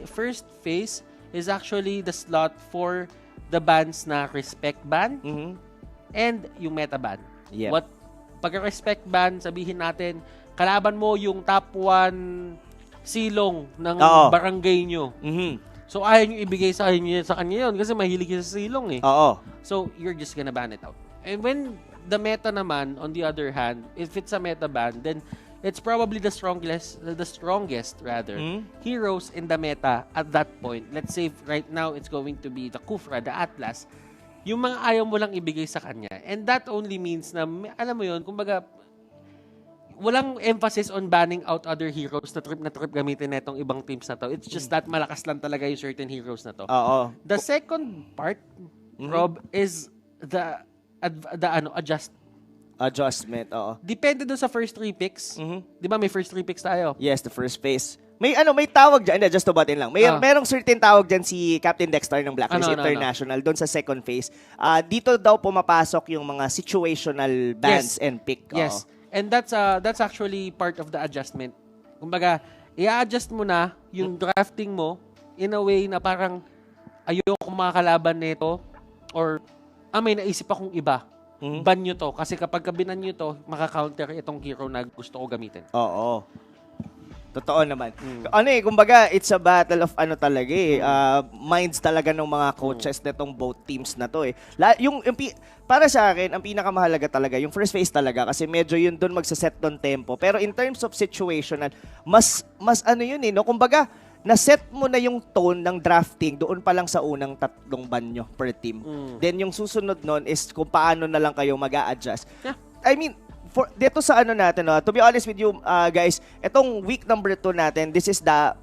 [SPEAKER 1] first phase is actually the slot for the bans na respect ban and yung meta ban. What pagka-respect ban, sabihin natin, kalaban mo yung top 1 silong ng barangay nyo. So, ayaw nyo ibigay sa kanya yun kasi mahilig yun sa silong So, you're just gonna ban it out. And when the meta naman, on the other hand, if it's a meta ban, then it's probably the strongest heroes in the meta at that point. Let's say right now, it's going to be the Kufra, the Atlas. Yung mga ayaw mo lang ibigay sa kanya. And that only means na, alam mo yun, kumbaga, walang emphasis on banning out other heroes na trip gamitin na itong ibang teams na to. It's just that malakas lang talaga yung certain heroes na to. The second part, Rob, is the adjustment. Depende doon sa first 3 picks. Di ba may first 3 picks tayo?
[SPEAKER 2] Yes, the first phase. May tawag dyan, just to butt in lang. Merong certain tawag dyan si Captain Dexter ng Blacklist International doon sa second phase. Dito daw pumapasok yung mga situational bans and pick.
[SPEAKER 1] Yes. And that's actually part of the adjustment. Kumbaga, i-adjust mo na yung drafting mo in a way na parang ayoko makakalaban nito or may naisip akong iba. Ban nyo to. Kasi kapag kabinan nyo to, makakounter itong hero na gusto ko gamitin.
[SPEAKER 2] Oo. Totoo naman. Kumbaga, it's a battle of talaga minds talaga ng mga coaches netong both teams na to para sa akin, ang pinakamahalaga talaga, yung first phase talaga kasi medyo yun doon magsaset ng tempo. Pero in terms of situational, mas no? Kumbaga, na-set mo na yung tone ng drafting doon pa lang sa unang 3 banyo per team. Then yung susunod nun is kung paano na lang kayo mag-a-adjust.
[SPEAKER 1] Yeah.
[SPEAKER 2] I mean, dito sa natin, to be honest with you, guys, itong week number 2 natin, this is the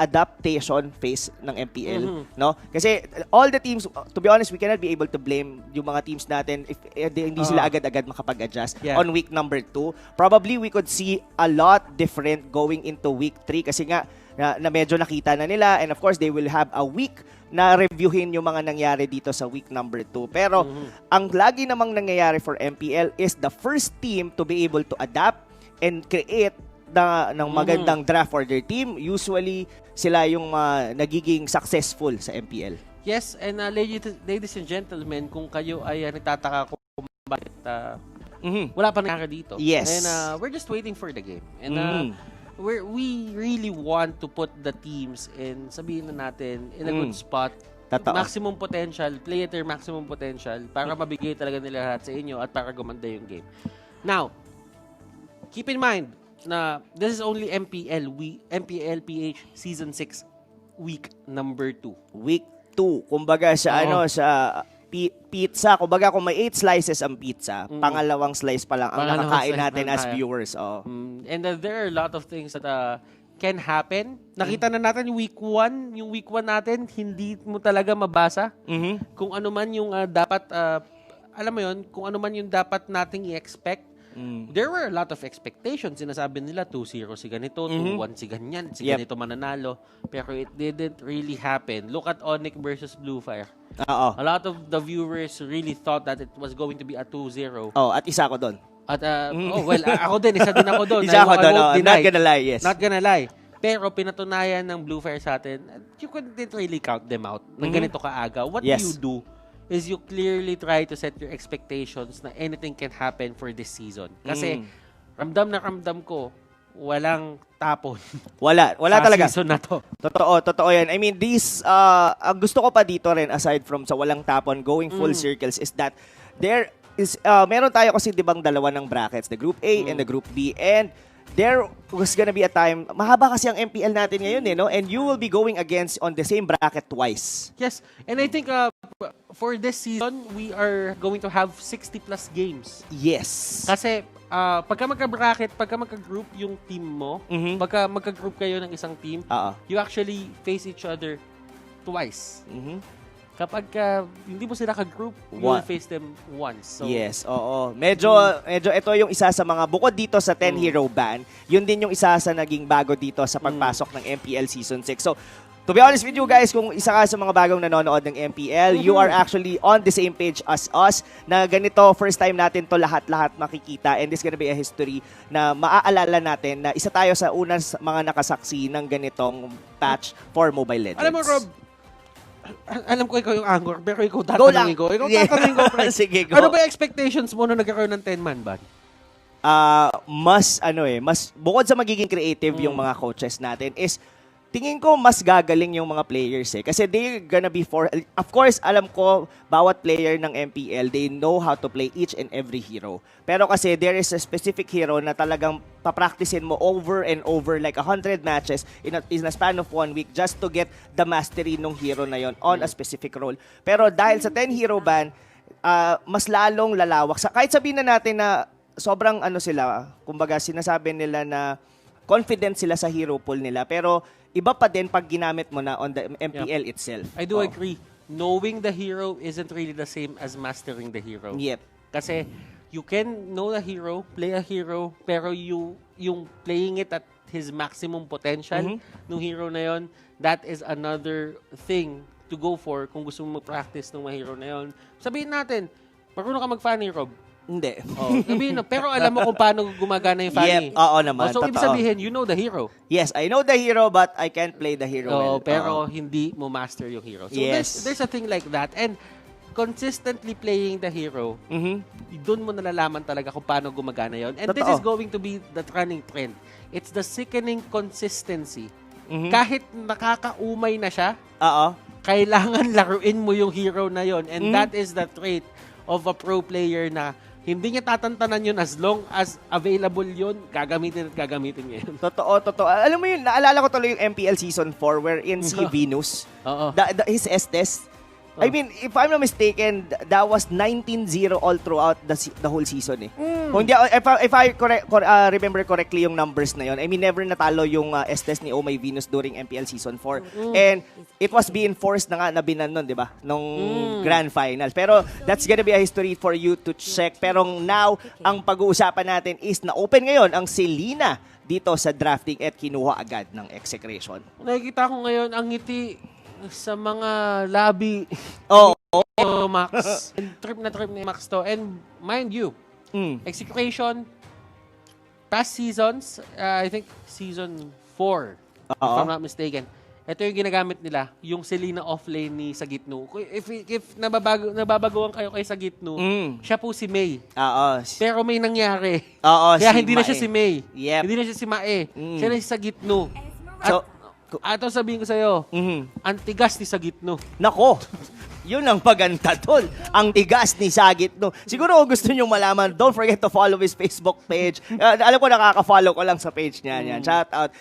[SPEAKER 2] adaptation phase ng MPL, no? Kasi all the teams, to be honest, we cannot be able to blame yung mga teams natin if hindi sila agad-agad makapag-adjust on week number 2. Probably we could see a lot different going into week 3 kasi nga na medyo nakita na nila, and of course they will have a week na reviewin yung mga nangyari dito sa week number 2. Pero ang lagi namang nangyayari for MPL is the first team to be able to adapt and create ng magandang draft for their team. Usually sila yung nagiging successful sa MPL.
[SPEAKER 1] Yes, and ladies and gentlemen, kung kayo ay nagtataka kung bakit wala pa nangyari dito.
[SPEAKER 2] Yes.
[SPEAKER 1] And we're just waiting for the game. And we really want to put the teams in, sabihin na natin, in a good spot.
[SPEAKER 2] Totoo.
[SPEAKER 1] Maximum potential, play at their maximum potential para mabigay talaga nila lahat sa inyo at para gumanda yung game. Now, keep in mind na this is only MPL PH Season 6 week number 2.
[SPEAKER 2] Week 2. Kumbaga sa pizza, kumbaga kung may 8 slices ang pizza, pangalawang slice pa lang ang nakakain natin as viewers.
[SPEAKER 1] And there are a lot of things that can happen. Nakita na natin yung week 1 natin, hindi mo talaga mabasa kung ano man yung dapat, alam mo yun, kung ano man yung dapat nating i-expect. There were a lot of expectations. Sinasabi nila 2-0 si ganito, 2-1 si ganyan, si ganito mananalo. Pero it didn't really happen. Look at Onyx versus Blue Fire. A lot of the viewers really thought that it was going to be a 2-0.
[SPEAKER 2] At isa ko doon.
[SPEAKER 1] At ako din, isa din ako doon.
[SPEAKER 2] Isa ako doon. Not gonna lie, yes.
[SPEAKER 1] Not gonna lie. Pero pinatunayan ng Blue Fire sa atin, you couldn't really count them out ng ganito kaaga. What you do is you clearly try to set your expectations na anything can happen for this season. Kasi ramdam ko, walang tapon. Wala
[SPEAKER 2] talaga.
[SPEAKER 1] Season na to.
[SPEAKER 2] Totoo yan. I mean, ang gusto ko pa dito rin, aside from sa walang tapon, going full circles, is that there is, meron tayo kasi dibang dalawa ng brackets, the Group A and the Group B, and there was gonna be a time, mahaba kasi ang MPL natin ngayon no? And you will be going against on the same bracket twice.
[SPEAKER 1] Yes, and I think for this season, we are going to have 60 plus games.
[SPEAKER 2] Yes.
[SPEAKER 1] Kasi pagka magka-bracket, pagka magka-group yung team mo, pagka magka-group kayo ng isang team, you actually face each other twice. Kapag hindi mo sila ka-group, you will face them once. So,
[SPEAKER 2] yes, oo. Medyo ito yung isa sa mga, bukod dito sa 10 hero ban, yun din yung isa sa naging bago dito sa pagpasok ng MPL Season 6. So, to be honest with you guys, kung isa ka sa mga bagong nanonood ng MPL, you are actually on the same page as us na ganito, first time natin to lahat-lahat makikita, and this gonna be a history na maaalala natin na isa tayo sa unang mga nakasaksi ng ganitong patch for Mobile Legends.
[SPEAKER 1] Alam mo, Rob, alam ko ikaw yung anchor, pero ikaw tatanungin ko. Tatanungin ko, pre.
[SPEAKER 2] Sige, go.
[SPEAKER 1] Ano ba yung expectations mo nung nagkakaroon ng 10-man ban?
[SPEAKER 2] Mas bukod sa magiging creative yung mga coaches natin is tingin ko mas gagaling yung mga players kasi they're gonna be of course, alam ko, bawat player ng MPL, they know how to play each and every hero. Pero kasi there is a specific hero na talagang papracticein mo over and over like 100 matches in a span of 1 week just to get the mastery ng hero na yon on a specific role. Pero dahil sa 10 hero ban, mas lalong lalawak. Kahit sabihin na natin na sobrang sila, kumbaga sinasabi nila na confident sila sa hero pool nila, pero iba pa din pag ginamit mo na on the MPL itself.
[SPEAKER 1] I do agree. Knowing the hero isn't really the same as mastering the hero.
[SPEAKER 2] Yep.
[SPEAKER 1] Kasi you can know the hero, play a hero, pero yung playing it at his maximum potential ng hero na yon, that is another thing to go for kung gusto mo mag-practice ng mga hero na yon. Sabihin natin, marunong ka mag-funny, Rob.
[SPEAKER 2] Hindi.
[SPEAKER 1] Oh, sabihin, pero alam mo kung paano gumagana yung Fanny.
[SPEAKER 2] Yep, oo naman.
[SPEAKER 1] So, ibig
[SPEAKER 2] totoo.
[SPEAKER 1] sabihin, you know the hero.
[SPEAKER 2] Yes, I know the hero but I can't play the hero well.
[SPEAKER 1] Pero
[SPEAKER 2] Oo.
[SPEAKER 1] hindi mo master yung hero. So,
[SPEAKER 2] Yes.
[SPEAKER 1] there's a thing like that. And consistently playing the hero, doon mo nalalaman talaga kung paano gumagana yon. And this
[SPEAKER 2] Totoo.
[SPEAKER 1] is going to be the running trend. It's the sickening consistency. Kahit nakakaumay na siya,
[SPEAKER 2] Oo.
[SPEAKER 1] kailangan laruin mo yung hero na yon. And that is the trait of a pro player na hindi niya tatantanan yun as long as available yun, gagamitin niya yun.
[SPEAKER 2] Totoo. Alam mo yun, naalala ko tuloy yung MPL Season 4 wherein si Venus,
[SPEAKER 1] Oo.
[SPEAKER 2] his Estes, I mean, if I'm not mistaken, that was 19-0 all throughout the whole season eh. Kung hindi, if I remember correctly yung numbers na yun, I mean, never natalo yung Estes ni Oh My Venus during MPL Season 4. And it was being forced na nga na binan nun, di ba? Nung Grand Finals. Pero that's gonna be a history for you to check. Pero now, ang pag-uusapan natin is na-open ngayon ang Selena dito sa drafting at kinuha agad ng execration.
[SPEAKER 1] Nakikita ko ngayon ang ngiti sa mga labi
[SPEAKER 2] Oh,
[SPEAKER 1] ni Max. And trip ni Max to. And mind you, execution, past seasons, I think season 4, if I'm not mistaken, ito yung ginagamit nila, yung Selena offlane ni Sagitno. If nababaguhan kayo kay Sagitno, siya po si May.
[SPEAKER 2] Oo.
[SPEAKER 1] Pero may nangyari.
[SPEAKER 2] Oo,
[SPEAKER 1] Kaya
[SPEAKER 2] si
[SPEAKER 1] hindi na
[SPEAKER 2] Mae.
[SPEAKER 1] siya si May.
[SPEAKER 2] Yep.
[SPEAKER 1] Hindi na siya si Mae. Siya na si Sagitno.
[SPEAKER 2] So,
[SPEAKER 1] At sabihin ko sa'yo, ang tigas ni Sagitno.
[SPEAKER 2] nako, yun ang paganda tol. Ang tigas ni Sagit, no. Siguro kung gusto nyo malaman, don't forget to follow his Facebook page. Alam ko, nakaka-follow ko lang sa page niya. Yan. Shout out.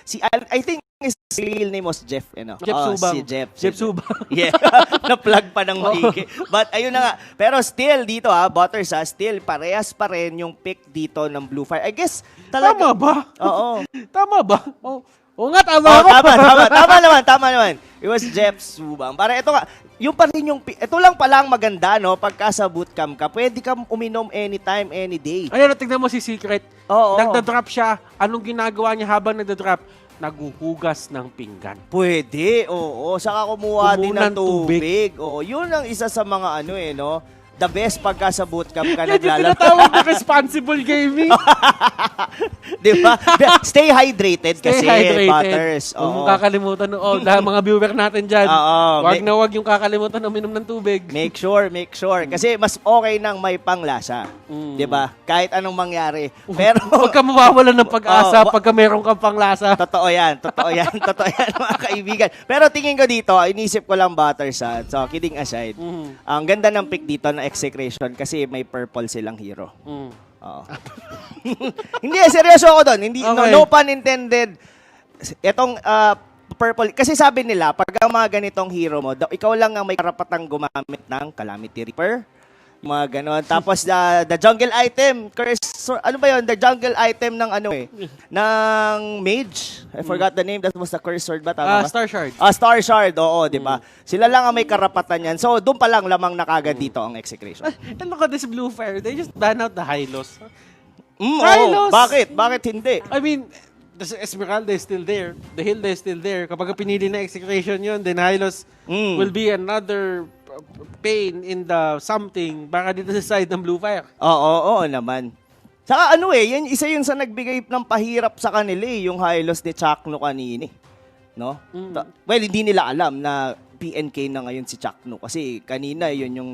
[SPEAKER 2] I think his real name was Jeff.
[SPEAKER 1] Jeff Subang.
[SPEAKER 2] Si Jeff.
[SPEAKER 1] Jeff Subang.
[SPEAKER 2] Yeah. Na-plug pa ng maigi. But ayun na nga. Pero still dito Butters still parehas pa rin yung pick dito ng Blue Fire. I guess talaga.
[SPEAKER 1] Tama ba?
[SPEAKER 2] Oo.
[SPEAKER 1] Tama ba? Oo nga, tama ako.
[SPEAKER 2] Tama naman. It was Jeff Subang. Para ito nga, yung pa rin ito lang palang maganda, no? Pagka sa bootcamp ka, pwede kang uminom anytime, any day.
[SPEAKER 1] Ayun, tignan mo si Secret.
[SPEAKER 2] Oo.
[SPEAKER 1] Nagda-drop siya. Anong ginagawa niya habang nagda-drop? Naguhugas ng pinggan.
[SPEAKER 2] Pwede, oo. Saka kumuha din ng
[SPEAKER 1] Kumuha ng
[SPEAKER 2] tubig. Oo, yun ang isa sa mga no? The best pagka sa bootcamp ka
[SPEAKER 1] Yan yung
[SPEAKER 2] naglalaro.
[SPEAKER 1] tinatawag na responsible gaming.
[SPEAKER 2] Di ba? Stay hydrated kasi, Butters.
[SPEAKER 1] Huwag mong kakalimutan. Dahil mga viewer natin dyan.
[SPEAKER 2] Oo.
[SPEAKER 1] Huwag yung kakalimutan uminom ng tubig.
[SPEAKER 2] Make sure. Kasi mas okay nang may panglasa. Di ba? Kahit anong mangyari. Pero,
[SPEAKER 1] Huwag ka mawawalan ng pag-asa
[SPEAKER 2] Oo.
[SPEAKER 1] pagka meron kang panglasa.
[SPEAKER 2] totoo yan, mga kaibigan. Pero tingin ko dito, inisip ko lang Butters So, kidding aside, ang ganda ng pick dito na execration kasi may purple silang hero. Oo. Hindi, seryoso ako doon. Hindi,
[SPEAKER 1] Okay.
[SPEAKER 2] no pun intended. Itong purple, kasi sabi nila, pag ang mga ganitong hero mo, ikaw lang ang may karapatang gumamit ng Calamity Reaper, mga ganon. Tapos the jungle item, curse, ano ba yun? The jungle item ng ng mage. I forgot the name. That was the curse sword ba? Tama ba?
[SPEAKER 1] Star Shard.
[SPEAKER 2] Star Shard, oo, di ba? Sila lang ang may karapatan yan. So, doon pa lang lamang na kagad dito ang execration.
[SPEAKER 1] And look at this Blue Fire. They just ban out the Hylos.
[SPEAKER 2] Oo. Bakit? Bakit hindi?
[SPEAKER 1] I mean, the Esmeralda is still there. The Hilda is still there. Kapag pinili na execution yun, then Hylos will be another pain in the something baka dito sa side ng Blue Fire.
[SPEAKER 2] Oo naman. Saka yan isa yun sa nagbigay ng pahirap sa kanila yung Hylos ni Chakno kanini. No? Well, hindi nila alam na PNK na ngayon si Chakno kasi kanina yun yung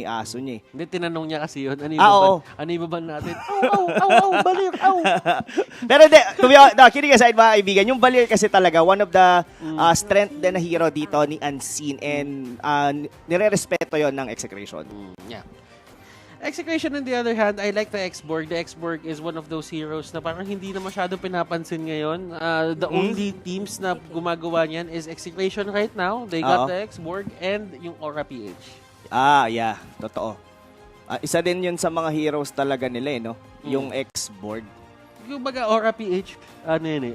[SPEAKER 2] aso niya.
[SPEAKER 1] Hindi, tinanong niya kasi yun.
[SPEAKER 2] Oo.
[SPEAKER 1] Ano yung baban natin? Aw, balir, aw.
[SPEAKER 2] Pero kidding aside mga kaibigan, yung Balir kasi talaga one of the strength din na hero dito ni Unseen and nire-respeto yon ng execration.
[SPEAKER 1] Yeah. Execution on the other hand, I like the X-Borg. The X-Borg is one of those heroes na parang hindi na masyado pinapansin ngayon. The only teams na gumagawa niyan is Execution right now. They got the X-Borg and yung Aura PH.
[SPEAKER 2] Yeah. Totoo. Isa din yun sa mga heroes talaga nila, no? Yung X-Borg.
[SPEAKER 1] Yung baga Aura PH,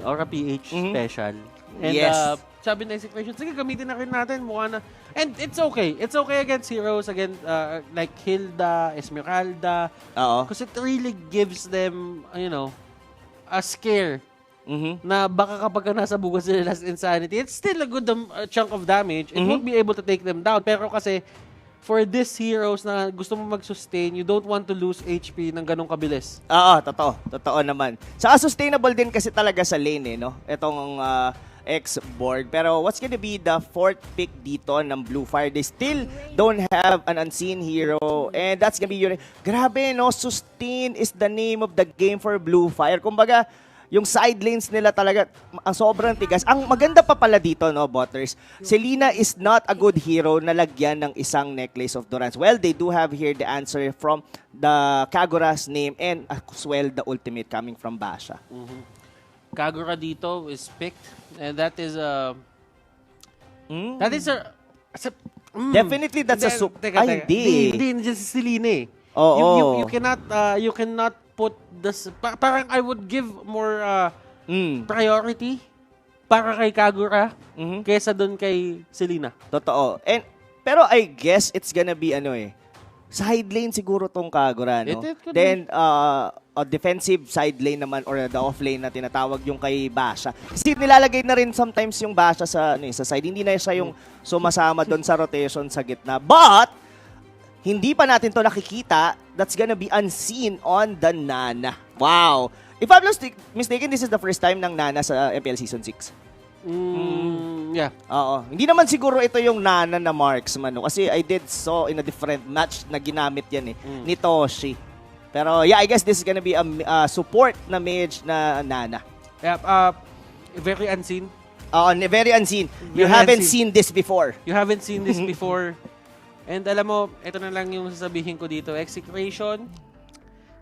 [SPEAKER 1] Aura PH special. And
[SPEAKER 2] Yes.
[SPEAKER 1] sabi na Execution, sige, gamitin na rin natin. Mukha na. And it's okay. It's okay against heroes, like Hilda, Esmeralda.
[SPEAKER 2] Oo.
[SPEAKER 1] Because it really gives them, a scare. Na baka kapag nasa bugas nila last insanity, it's still a good chunk of damage. It won't be able to take them down. Pero kasi, for these heroes na gusto mo mag-sustain, you don't want to lose HP ng ganong kabilis.
[SPEAKER 2] Oo, totoo. Totoo naman. Saka sustainable din kasi talaga sa lane, no? Itong X-Borg. Pero what's gonna be the fourth pick dito ng Blue Fire? They still don't have an unseen hero. And that's gonna be your... Grabe, no? Sustain is the name of the game for Blue Fire. Kumbaga, yung side lanes nila talaga, ang sobrang tigas. Ang maganda pa pala dito, no, Butters? Selena is not a good hero na lagyan ng isang necklace of Durance. Well, they do have here the answer from the Kagura's name and as well the ultimate coming from Basha.
[SPEAKER 1] Kagura dito is picked, and that is a... That is a...
[SPEAKER 2] Definitely that's a... Ay, hindi.
[SPEAKER 1] Hindi, just si Selena eh.
[SPEAKER 2] Oo.
[SPEAKER 1] You cannot put this... Parang I would give more priority para kay Kagura kaysa doon kay Selena.
[SPEAKER 2] Totoo. Pero I guess it's gonna be side lane siguro tong Kagura, no?
[SPEAKER 1] It could
[SPEAKER 2] Then, a defensive side lane naman or the off lane na tinatawag yung kay Basha. Kasi nilalagay na rin sometimes yung Basha sa side. Hindi na siya yung sumasama doon sa rotation sa gitna. But, hindi pa natin to nakikita. That's gonna be unseen on the Nana. Wow! If I'm not mistaken, this is the first time ng Nana sa MPL Season 6.
[SPEAKER 1] Yeah.
[SPEAKER 2] Oo. Hindi naman siguro ito yung Nana na marksman, no? Kasi I did saw in a different match na ginamit yan ni Toshi. Pero yeah, I guess this is gonna be a support na mage na Nana.
[SPEAKER 1] Yeah, very unseen.
[SPEAKER 2] Very unseen. You
[SPEAKER 1] Very
[SPEAKER 2] haven't
[SPEAKER 1] unseen.
[SPEAKER 2] seen this before.
[SPEAKER 1] You haven't seen this before. And alam mo, ito na lang yung sasabihin ko dito. Execration,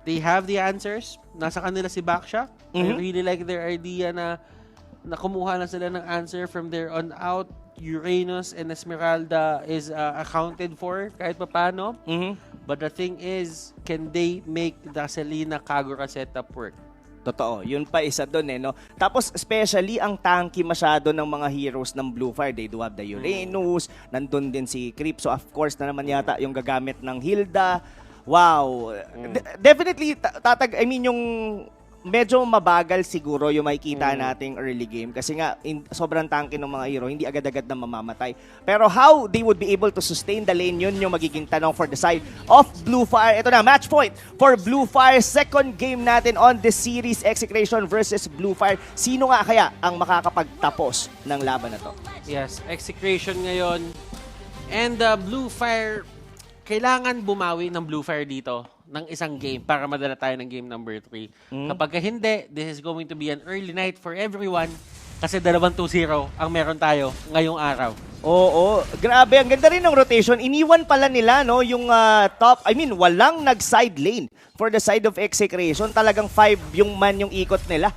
[SPEAKER 1] they have the answers. Nasa kanila si Baksha. I really like their idea na kumuha na sila ng answer from there on out. Uranus and Esmeralda is accounted for kahit paano. But the thing is, can they make the Selena Kagura setup work?
[SPEAKER 2] Totoo. Yun pa isa doon no? Tapos especially ang tanky masyado ng mga heroes ng Blue Fire. They do have the Uranus. Nandun din si Creep. So of course na naman yata yung gagamit ng Hilda. Wow. Definitely, yung medyo mabagal siguro yung makikita nating early game kasi nga sobrang tanky ng mga hero, hindi agad-agad na mamamatay. Pero how they would be able to sustain the lane, yun yung magiging tanong for the side of Blue Fire. Ito na, match point for Blue Fire. Second game natin on this series, Execration versus Blue Fire. Sino nga kaya ang makakapagtapos ng laban na to?
[SPEAKER 1] Yes, Execration ngayon. And Blue Fire, kailangan bumawi ng Blue Fire dito ng isang game para madala tayo ng game number 3. Kapag hindi, this is going to be an early night for everyone kasi 2-0 ang meron tayo ngayong araw.
[SPEAKER 2] Oo, grabe. Ang ganda rin ng rotation. Iniwan pala nila yung top. Walang nag-side lane for the side of Execration. Talagang 5 yung man yung ikot nila.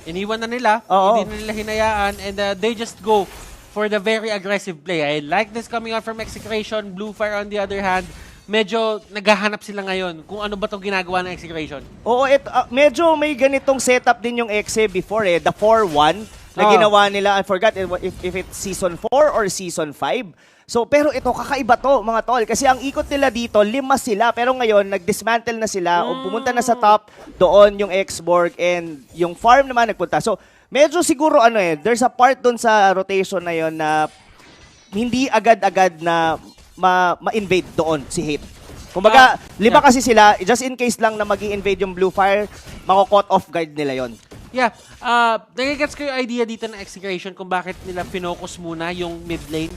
[SPEAKER 1] Iniwan na nila, hindi na nila hinayaan, and they just go for the very aggressive play. I like this coming out from Execration. Blue Fire on the other hand, medyo naghahanap sila ngayon kung ano ba itong ginagawa ng Execration. Oo,
[SPEAKER 2] medyo may ganitong setup din yung Exe before the 4-1 na ginawa nila. I forgot if it's Season 4 or Season 5. So, pero ito, kakaiba to, mga tol. Kasi ang ikot nila dito, 5 sila. Pero ngayon, nag-dismantle na sila o pumunta na sa top, doon yung X-Borg and yung farm naman nagpunta. So, medyo siguro there's a part doon sa rotation na yon na hindi agad-agad na ma-invade doon si Hate. Kumbaga, 5 kasi sila, just in case lang na mag-i-invade yung Blue Fire, mako-caught off guard nila yon.
[SPEAKER 1] Yeah, nagigets ko yung idea dito ng Execration kung bakit nila pinocus muna yung mid lane.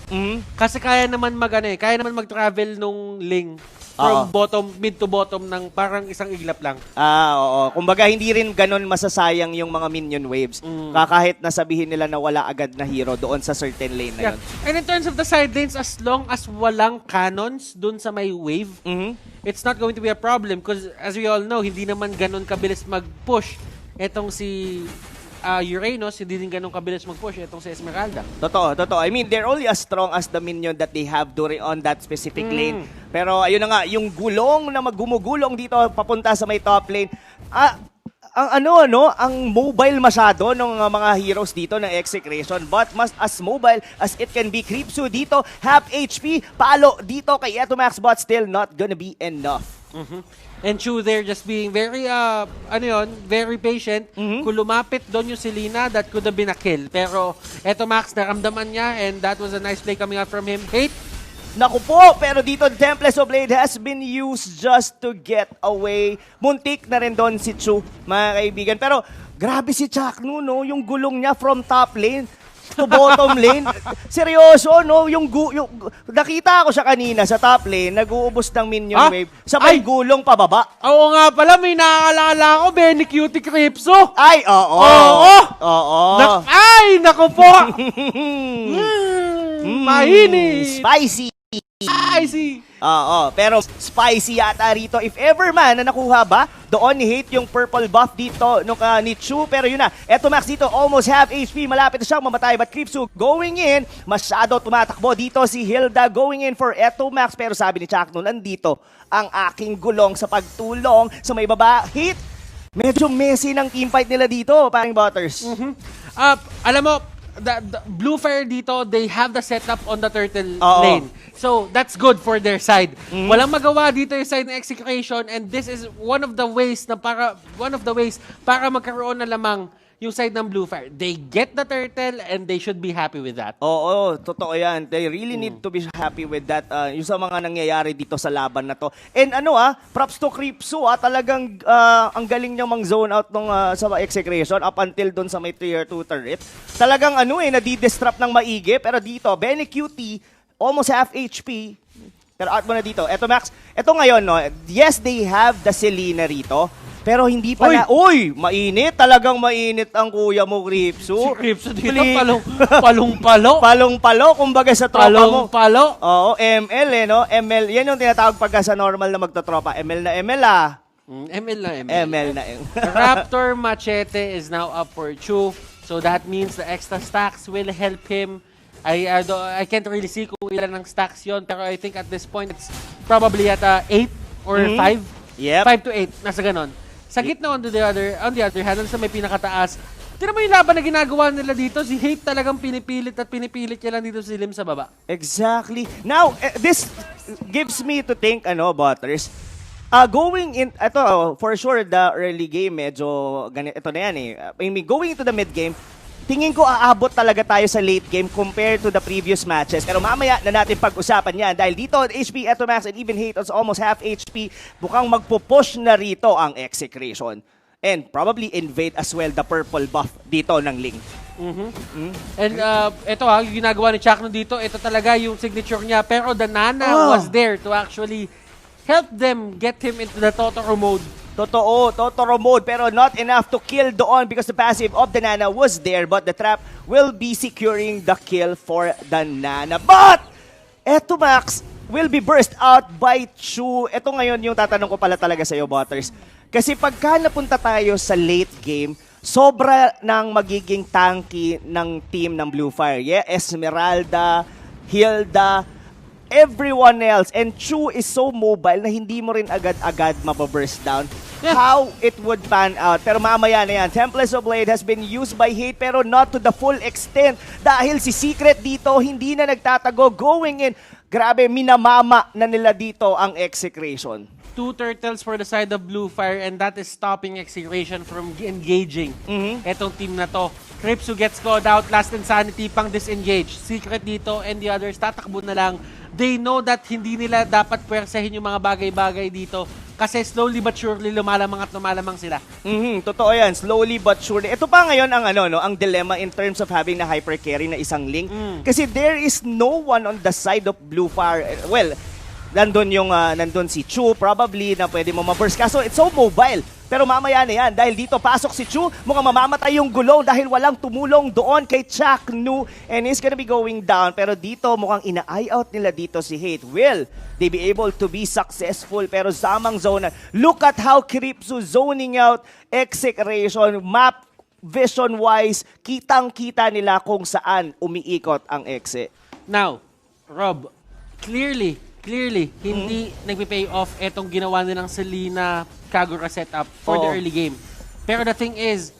[SPEAKER 1] Kasi kaya naman mag-travel nung Ling from mid to bottom ng parang isang iglap lang.
[SPEAKER 2] Oo. Kumbaga, hindi rin ganun masasayang yung mga minion waves. Kahit nasabihin nila na wala agad na hero doon sa certain lane na yun.
[SPEAKER 1] And in terms of the side lanes, as long as walang cannons doon sa may wave, it's not going to be a problem because as we all know, hindi naman ganun kabilis mag-push. Etong si Uranus, hindi din ganun kabilis mag-push. Etong si Esmeralda.
[SPEAKER 2] Totoo. They're only as strong as the minion that they have during on that specific lane. Pero ayun na nga, yung gulong na gumugulong dito papunta sa may top lane. Ang mobile masyado ng mga heroes dito ng Execration, but as mobile as it can be. Creepsu dito, half HP, palo dito kay Etomax, but still not gonna be enough.
[SPEAKER 1] And Chu there just being very, very patient. Kung lumapit doon yung Selena, that could have been a kill. Pero eto Max, naramdaman niya and that was a nice play coming out from him. Hate,
[SPEAKER 2] Naku po, pero dito Tempest of Blade has been used just to get away. Muntik na rin doon si Chu, mga kaibigan. Pero grabe si Chaknu, no? Yung gulong niya from top lane to bottom lane. Seryoso, no? Nakita ko siya kanina sa top lane, nag-uubos ng minion wave. Sabay gulong pababa.
[SPEAKER 1] Oo nga pala, may naaalala ko, Benny Cutie Cripso.
[SPEAKER 2] Ay, oo. Oo.
[SPEAKER 1] Ay, naku po. Mahinis.
[SPEAKER 2] Spicy.
[SPEAKER 1] I see.
[SPEAKER 2] Oo, pero spicy yata rito. If ever man na nakuha ba, doon ni Hate yung purple buff dito ni Chu. Pero yun na, eto Max dito, almost half HP. Malapit na siyang mamatay. But Creepsu going in, masyado tumatakbo dito si Hilda going in for eto Max. Pero sabi ni Chakno, nandito ang aking gulong sa pagtulong sa may baba. Hate, medyo messy ng teamfight nila dito, paring Butters.
[SPEAKER 1] Alam mo, the Blue Fire dito, they have the setup on the turtle lane. So, that's good for their side. Walang magawa dito yung side ng execution, and this is one of the ways para magkaroon na lamang yung side ng Blue Fire. They get the turtle and they should be happy with that.
[SPEAKER 2] Oo, totoo yan. They really need to be happy with that. Yung sa mga nangyayari dito sa laban na to. And props to Creepsu, talagang ang galing niyang mang-zone out nung sa execution up until dun sa may tier 2 turret. Talagang nadi-disrupt ng maigi. Pero dito, Benny Cutie, almost half HP. Pero out mo na dito. Eto Max, eto ngayon, no, yes, they have the Selena rito. Pero hindi pa na, mainit. Talagang mainit ang kuya mo, Creepsu.
[SPEAKER 1] Si Creepsu dito, palong-palo.
[SPEAKER 2] Palong-palo, kumbaga sa tropa mo.
[SPEAKER 1] Palong-palo.
[SPEAKER 2] Oo, ML no? ML, yan yung tinatawag pagka sa normal na magtotropa. ML na ML
[SPEAKER 1] ML na ML.
[SPEAKER 2] ML na ML.
[SPEAKER 1] Raptor Machete is now up for Chu. So that means the extra stacks will help him. I can't really see kung ilan ng stacks yon, pero I think at this point it's probably at 8 or 5.
[SPEAKER 2] Yep.
[SPEAKER 1] 5 to 8, nasa ganon. Sa gitna on the other hand, sa may pinakataas, tira mo yung laban na ginagawa nila dito, si Hate talagang pinipilit niya lang dito si Lim sa baba.
[SPEAKER 2] Exactly. Now, this gives me to think, Butters, going in, for sure, the early game, medyo, ito na yan going into the mid game, tingin ko aabot talaga tayo sa late game compared to the previous matches. Pero mamaya na natin pag-usapan yan dahil dito HP, Eto Max, and even Hate is almost half HP. Bukang magpo-push na rito ang execution. And probably invade as well the purple buff dito ng Ling.
[SPEAKER 1] And ito yung ginagawa ni Chakno dito, ito talaga yung signature niya. Pero the Nana was there to actually help them get him into the Totoro mode.
[SPEAKER 2] Totoo, Totoro mode, pero not enough to kill doon because the passive of the Nana was there, but the trap will be securing the kill for the Nana. But, eto Max, will be burst out by Chu. Ito ngayon yung tatanong ko pala talaga sa'yo, Butters. Kasi pagka napunta tayo sa late game, sobra nang magiging tanky ng team ng Blue Fire. Yeah, Esmeralda, Hilda, everyone else, and Chu is so mobile na hindi mo rin agad-agad mababurst down. Yeah. How it would pan out. Pero mamaya na yan. Templars of Blade has been used by Hate pero not to the full extent. Dahil si Secret dito, hindi na nagtatago. Going in, grabe, minamama na nila dito ang execration.
[SPEAKER 1] 2 turtles for the side of Blue Fire, and that is stopping execution from engaging etong team na to. Creepsu gets called out, last insanity pang disengage. Secret dito, and the others tatakbo na lang. They know that hindi nila dapat puwersahin yung mga bagay-bagay dito kasi slowly but surely lumalamang at lumalamang sila.
[SPEAKER 2] Totoo yan, slowly but surely. Ito pa ngayon ang ang dilemma in terms of having na hyper carry na isang Link. Kasi there is no one on the side of Blue Fire. Well, nandun si Chu probably na pwede mo ma-burst. Kaso it's so mobile. Pero mamaya na yan, dahil dito pasok si Chu, mukhang mamamatay yung gulong dahil walang tumulong doon kay Chaknu, and he's gonna be going down. Pero dito, mukhang ina-eye out nila dito si Hate. Will they be able to be successful? Pero samang zone. Look at how Creepsu zoning out execution, map vision-wise, kitang-kita nila kung saan umiikot ang exe.
[SPEAKER 1] Now, Rob, clearly, hindi nagpipay off etong ginawa nilang Selena Kagura setup for the early game. Pero the thing is,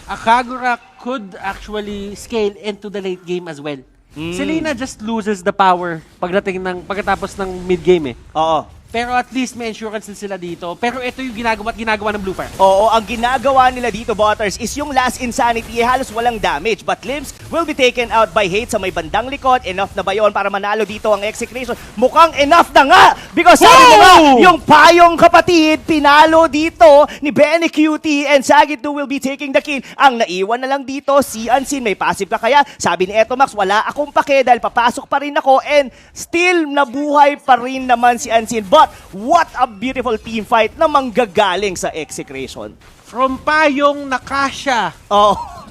[SPEAKER 1] a Kagura could actually scale into the late game as well. Selena just loses the power pagkatapos ng mid game .
[SPEAKER 2] Oo.
[SPEAKER 1] Pero at least may insurance din sila dito. Pero ito yung ginagawa ng Blue Fire.
[SPEAKER 2] Oo, ang ginagawa nila dito, Butters, is yung last Insanity, halos walang damage. But Limbs will be taken out by Hate sa may bandang likod. Enough na ba yun para manalo dito ang Execration? Mukhang enough na nga! Because sabi mo nga, yung payong kapatid, pinalo dito ni Benny Cutie and Sagittoo will be taking the kill. Ang naiwan na lang dito, si Unseen, may passive ka kaya? Sabi ni Etomax, wala akong pake dahil papasok pa rin ako and still nabuhay pa rin naman si Unseen. But what a beautiful team fight na manggagaling sa Execration.
[SPEAKER 1] From payong nakasya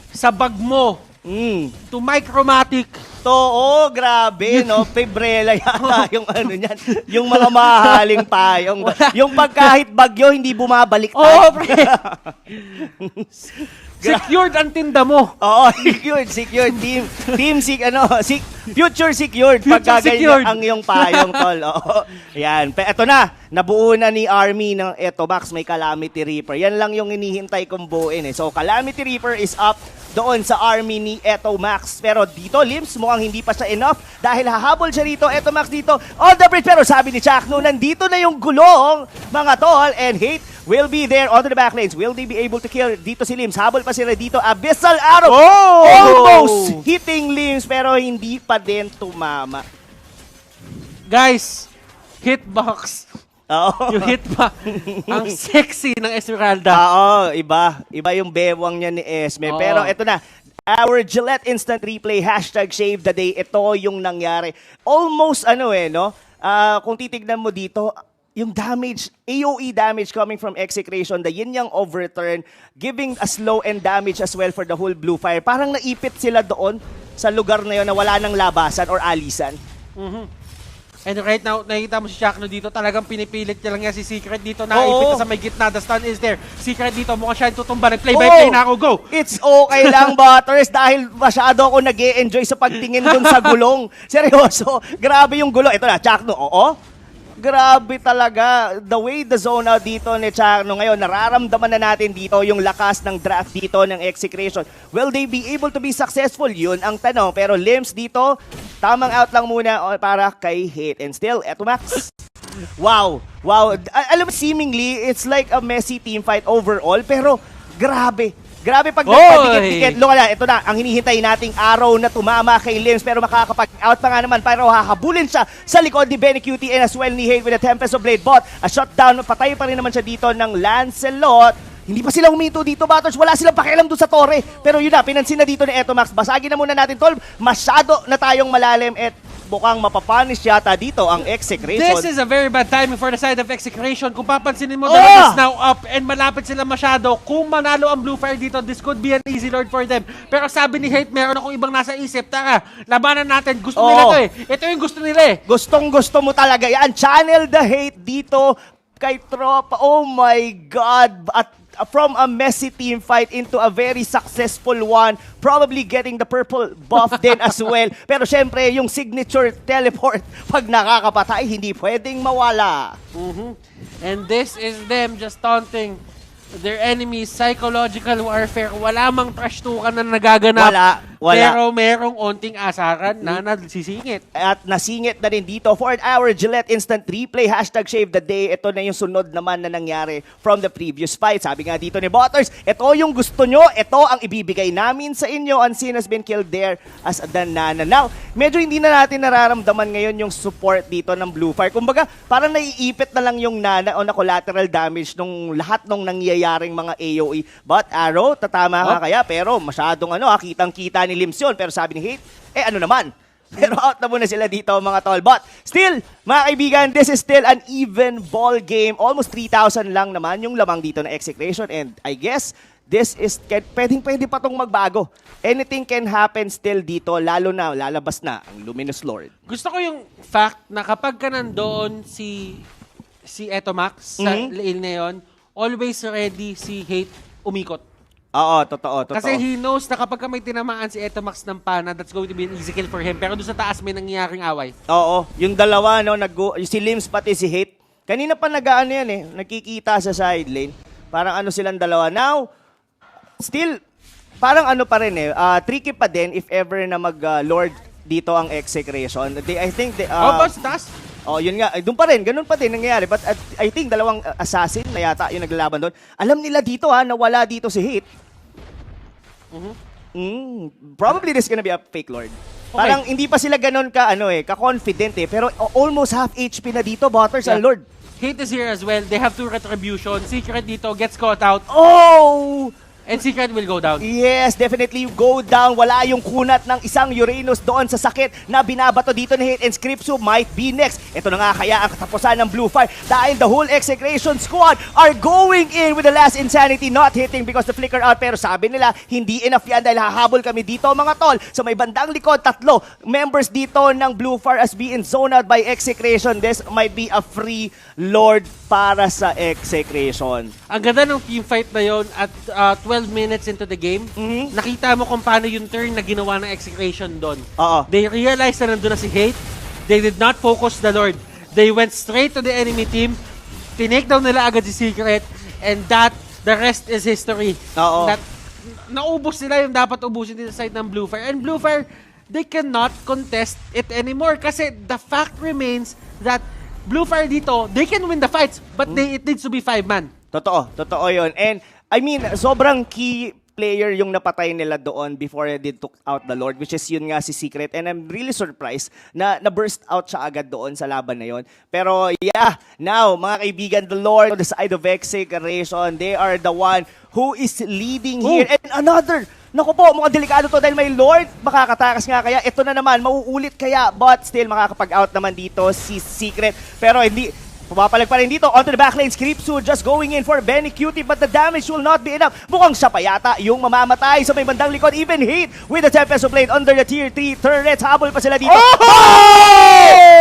[SPEAKER 1] sa bag mo to Micromatic.
[SPEAKER 2] Grabe, no? Pebrela yata yung ano niyan. Yung mga mahaling payong. Yung pagkahit bagyo, hindi bumabalik.
[SPEAKER 1] Pre. Secured ang tinda mo.
[SPEAKER 2] Secured. Future secured. Pagka ganyan ang iyong payong, tol. Yan. Eto na, nabuo na ni Army ng Etomax, may Calamity Reaper. Yan lang yung hinihintay kong buuin. So, Calamity Reaper is up doon sa Army ni Etomax. Pero dito, Limbs, mukhang hindi pa siya enough dahil hahabol siya dito, Etomax dito, on the bridge. Pero sabi ni Chakno, nandito na yung gulong, mga tol, and Hate will be there onto the back lanes. Will they be able to kill dito si Limbs? Habol pa sila dito. Abyssal Arrow! Almost hitting Limbs, pero hindi pa din tumama.
[SPEAKER 1] Guys, hitbox. Yung hitbox. Ang sexy ng Esmeralda.
[SPEAKER 2] Iba. Iba yung bewang niya ni Esme. Pero ito na. Our Gillette Instant Replay, #Shave the Day. Ito yung nangyari. Almost kung titignan mo dito, yung damage, AoE damage coming from Execration, the yin yang overturn, giving a slow and damage as well for the whole Blue Fire. Parang naipit sila doon sa lugar na yun na wala nang labasan or alisan.
[SPEAKER 1] And right now, nakikita mo si Chakno dito, talagang pinipilit niya lang niya si Secret dito, naipit na sa may gitna, the stun is there. Secret dito, mukhang siya yung tutumba, play by play na ako, go!
[SPEAKER 2] It's okay lang, Butters, dahil masyado ako nag-e-enjoy sa pagtingin dun sa gulong. Seryoso, grabe yung gulo. Ito na, Chakno, grabe talaga. The way the zone out dito ni Chakno ngayon, nararamdaman na natin dito yung lakas ng draft dito ng Execration. Will they be able to be successful? Yun ang tanong. Pero Limbs dito, tamang out lang muna para kay Hate. And still, Etomax. Wow. Alam mo, seemingly, it's like a messy team fight overall. Pero, grabe pag nagpadikit-dikit. Look na, ito na, ang hinihintay nating arrow na tumama kay Limbs pero makakapag-out pa nga naman pero hahabulin siya sa likod ni Benny Cutie and as well ni Hate with a Tempest of Blade. But a shutdown, patay pa rin naman siya dito ng Lancelot. Hindi pa sila huminto dito, Butters. Wala silang pakialam doon sa torre. Pero yun na, pinansin na dito ni Etomax. Basagin na muna natin, tol. Masyado na tayong malalim at mukhang mapapanish yata dito ang Execration.
[SPEAKER 1] This is a very bad timing for the side of Execration. Kung papansinin mo, the line is now up and malapit sila masyado. Kung manalo ang Blue Fire dito, this could be an easy lord for them. Pero sabi ni Hate, meron akong ibang nasa isip. Tara, labanan natin. Gusto nila to eh. Ito yung gusto nila eh.
[SPEAKER 2] Gustong-gusto mo talaga yan. Channel the hate dito kay Tropa. Oh my God. At from a messy team fight into a very successful one, probably getting the purple buff din as well. Pero syempre, yung signature teleport, pag nakakapatay, hindi pwedeng mawala.
[SPEAKER 1] And this is them just taunting their enemies, psychological warfare. Wala mang trash tukan na nagaganap.
[SPEAKER 2] Wala.
[SPEAKER 1] Pero merong onting asaran na nasisingit.
[SPEAKER 2] At nasingit na rin dito for our Gillette Instant Replay, #Shave the Day. Ito na yung sunod naman na nangyari from the previous fight. Sabi nga dito ni Butters, ito yung gusto nyo, ito ang ibibigay namin sa inyo. Unseen has been killed there as a Danana. Now, medyo hindi na natin nararamdaman ngayon yung support dito ng Blue Fire. Kumbaga, parang naiipit na lang yung Nana o na collateral damage nung lahat nung nangyayaring mga AoE. But Arrow, tatama ka kaya, pero masyadong kitang-kita ni Limbs yun. Pero sabi ni Hate, ano naman? Pero out na muna sila dito mga tol. But still, mga kaibigan, this is still an even ball game. Almost 3,000 lang naman yung lamang dito na Execration. And I guess, this is, pwede pa tong magbago. Anything can happen still dito, lalo na, lalabas na ang Luminous Lord.
[SPEAKER 1] Gusto ko yung fact na kapag ka nandoon si Etomax sa lane na yun, always ready si Hate umikot.
[SPEAKER 2] Oo, totoo.
[SPEAKER 1] Kasi he knows na kapag may tinamaan si Etomax ng pana, that's going to be an easy kill for him. Pero doon sa taas may nangyayaring away.
[SPEAKER 2] Oo, yung dalawa, si Limbs pati si Hate. Kanina pa nagkikita sa side lane. Parang silang dalawa. Now, still, parang pa rin tricky pa din if ever na mag-lord dito ang Execration. I think
[SPEAKER 1] bounce taas.
[SPEAKER 2] Oh, yun nga. Doon pa rin. Ganun pa din nangyayari. But I think dalawang assassin na yata yung naglalaban doon. Alam nila dito na wala dito si Hit. Probably this gonna be a fake Lord.
[SPEAKER 1] Okay.
[SPEAKER 2] Parang hindi pa sila ganun ka-confident Pero almost half HP na dito, Butters and Lord.
[SPEAKER 1] Hate is here as well. They have 2 retribution. Secret dito gets caught out.
[SPEAKER 2] Oh!
[SPEAKER 1] And Secret will go down.
[SPEAKER 2] Yes, definitely go down. Wala yung kunat ng isang Uranus doon sa sakit na binabato dito ni Hit, and Scriptsu might be next. Ito na nga kaya ang katapusan ng Blue Fire dahil the whole Execration squad are going in with the last Insanity, not hitting because the flicker out. Pero sabi nila, hindi enough yan dahil hahabol kami dito mga tol. Sa may bandang likod, 3 members dito ng Blue Fire as being zoned out by Execration. This might be a free Lord para sa Execration.
[SPEAKER 1] Ang ganda ng team fight na yon at 12 minutes into the game. Nakita mo kung paano yung turn na ginawa ng Execration doon. They realized na nandun na si Hate. They did not focus the Lord. They went straight to the enemy team. Tinake down nila agad si Secret, and the rest is history. Naubos nila yung dapat ubusin dito sa side ng Blue Fire. And Blue Fire, they cannot contest it anymore kasi the fact remains that Blue Fire dito, they can win the fights, but it needs to be 5-man.
[SPEAKER 2] Totoo yun. And I mean, sobrang key player yung napatay nila doon before they took out the Lord, which is yun nga si Secret. And I'm really surprised na burst out siya agad doon sa laban na yun. Pero yeah, now, mga kaibigan, the Lord on the side of Execration, they are the one who is leading here. And another, naku po, mukhang delikado to dahil may Lord. Makakatakas nga kaya. Ito na naman, mauulit kaya. But still, makakapag-out naman dito si Secret. Pero hindi, pumapalag pa rin dito. Onto the backlane, Scriptsu just going in for Benny Cutie, but the damage will not be enough. Mukhang siya pa yata yung mamamatay sa may bandang likod. Even Hate with the Tempest of Blade under the tier 3 turrets. Habol pa sila dito.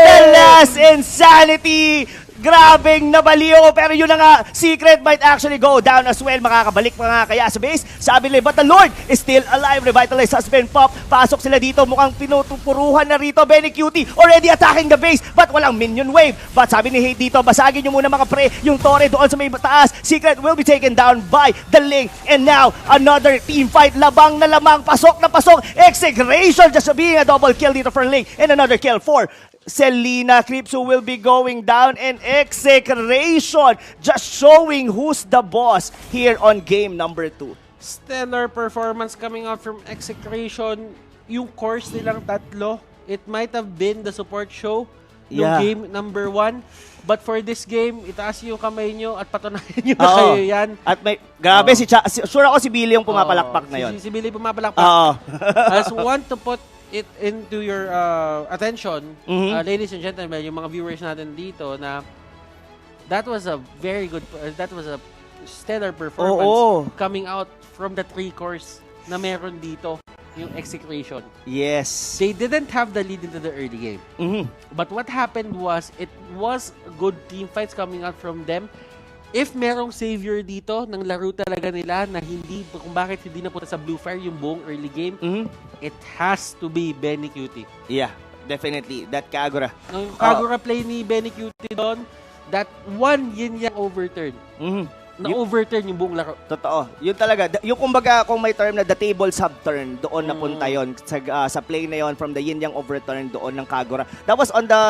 [SPEAKER 2] The last Insanity! Grabing nabaliw, pero yun na nga, Secret might actually go down as well. Makakabalik pa nga kaya sa base. Sabi nila, but the Lord is still alive. Revitalized has been popped. Pasok sila dito, mukhang pinutupuruhan na rito. Benny Cutie already attacking the base, but walang minion wave. But sabi ni Hate dito, basagin nyo muna mga pre, yung Torre doon sa may taas. Secret will be taken down by the Link. And now, another team fight. Labang na lamang, pasok na pasok. Execration just being a double kill dito for Link. And another kill for Selena. Scriptsu will be going down, and Execration just showing who's the boss here on game number 2.
[SPEAKER 1] Stellar performance coming out from Execration. Yung course nilang 3, it might have been the support show yung game number 1. But for this game, itaas yung kamay nyo at patunayan nyo na kayo yan.
[SPEAKER 2] At may, grabe, sure ako si Billy yung pumapalakpak na yun.
[SPEAKER 1] Si Billy pumapalakpak. I just want to put it into your attention, ladies and gentlemen, yung mga viewers natin dito, na that was a very good, that was a stellar performance coming out from the 3 cores na meron dito, yung Execration.
[SPEAKER 2] Yes.
[SPEAKER 1] They didn't have the lead into the early game. But what happened was, it was good team fights coming out from them. If merong savior dito ng laro talaga nila na hindi, kung bakit hindi napunta sa Blue Fire yung buong early game, it has to be Benny Cutie.
[SPEAKER 2] Yeah, definitely. That Kagura.
[SPEAKER 1] Yung Kagura play ni Benny Cutie doon, that one yin-yang overturn. Na-overturn yung buong laro.
[SPEAKER 2] Totoo. Yun talaga. Yung kumbaga, kung may term na the table subturn, doon napunta yon sa play na yon from the yin-yang overturn doon ng Kagura. That was on the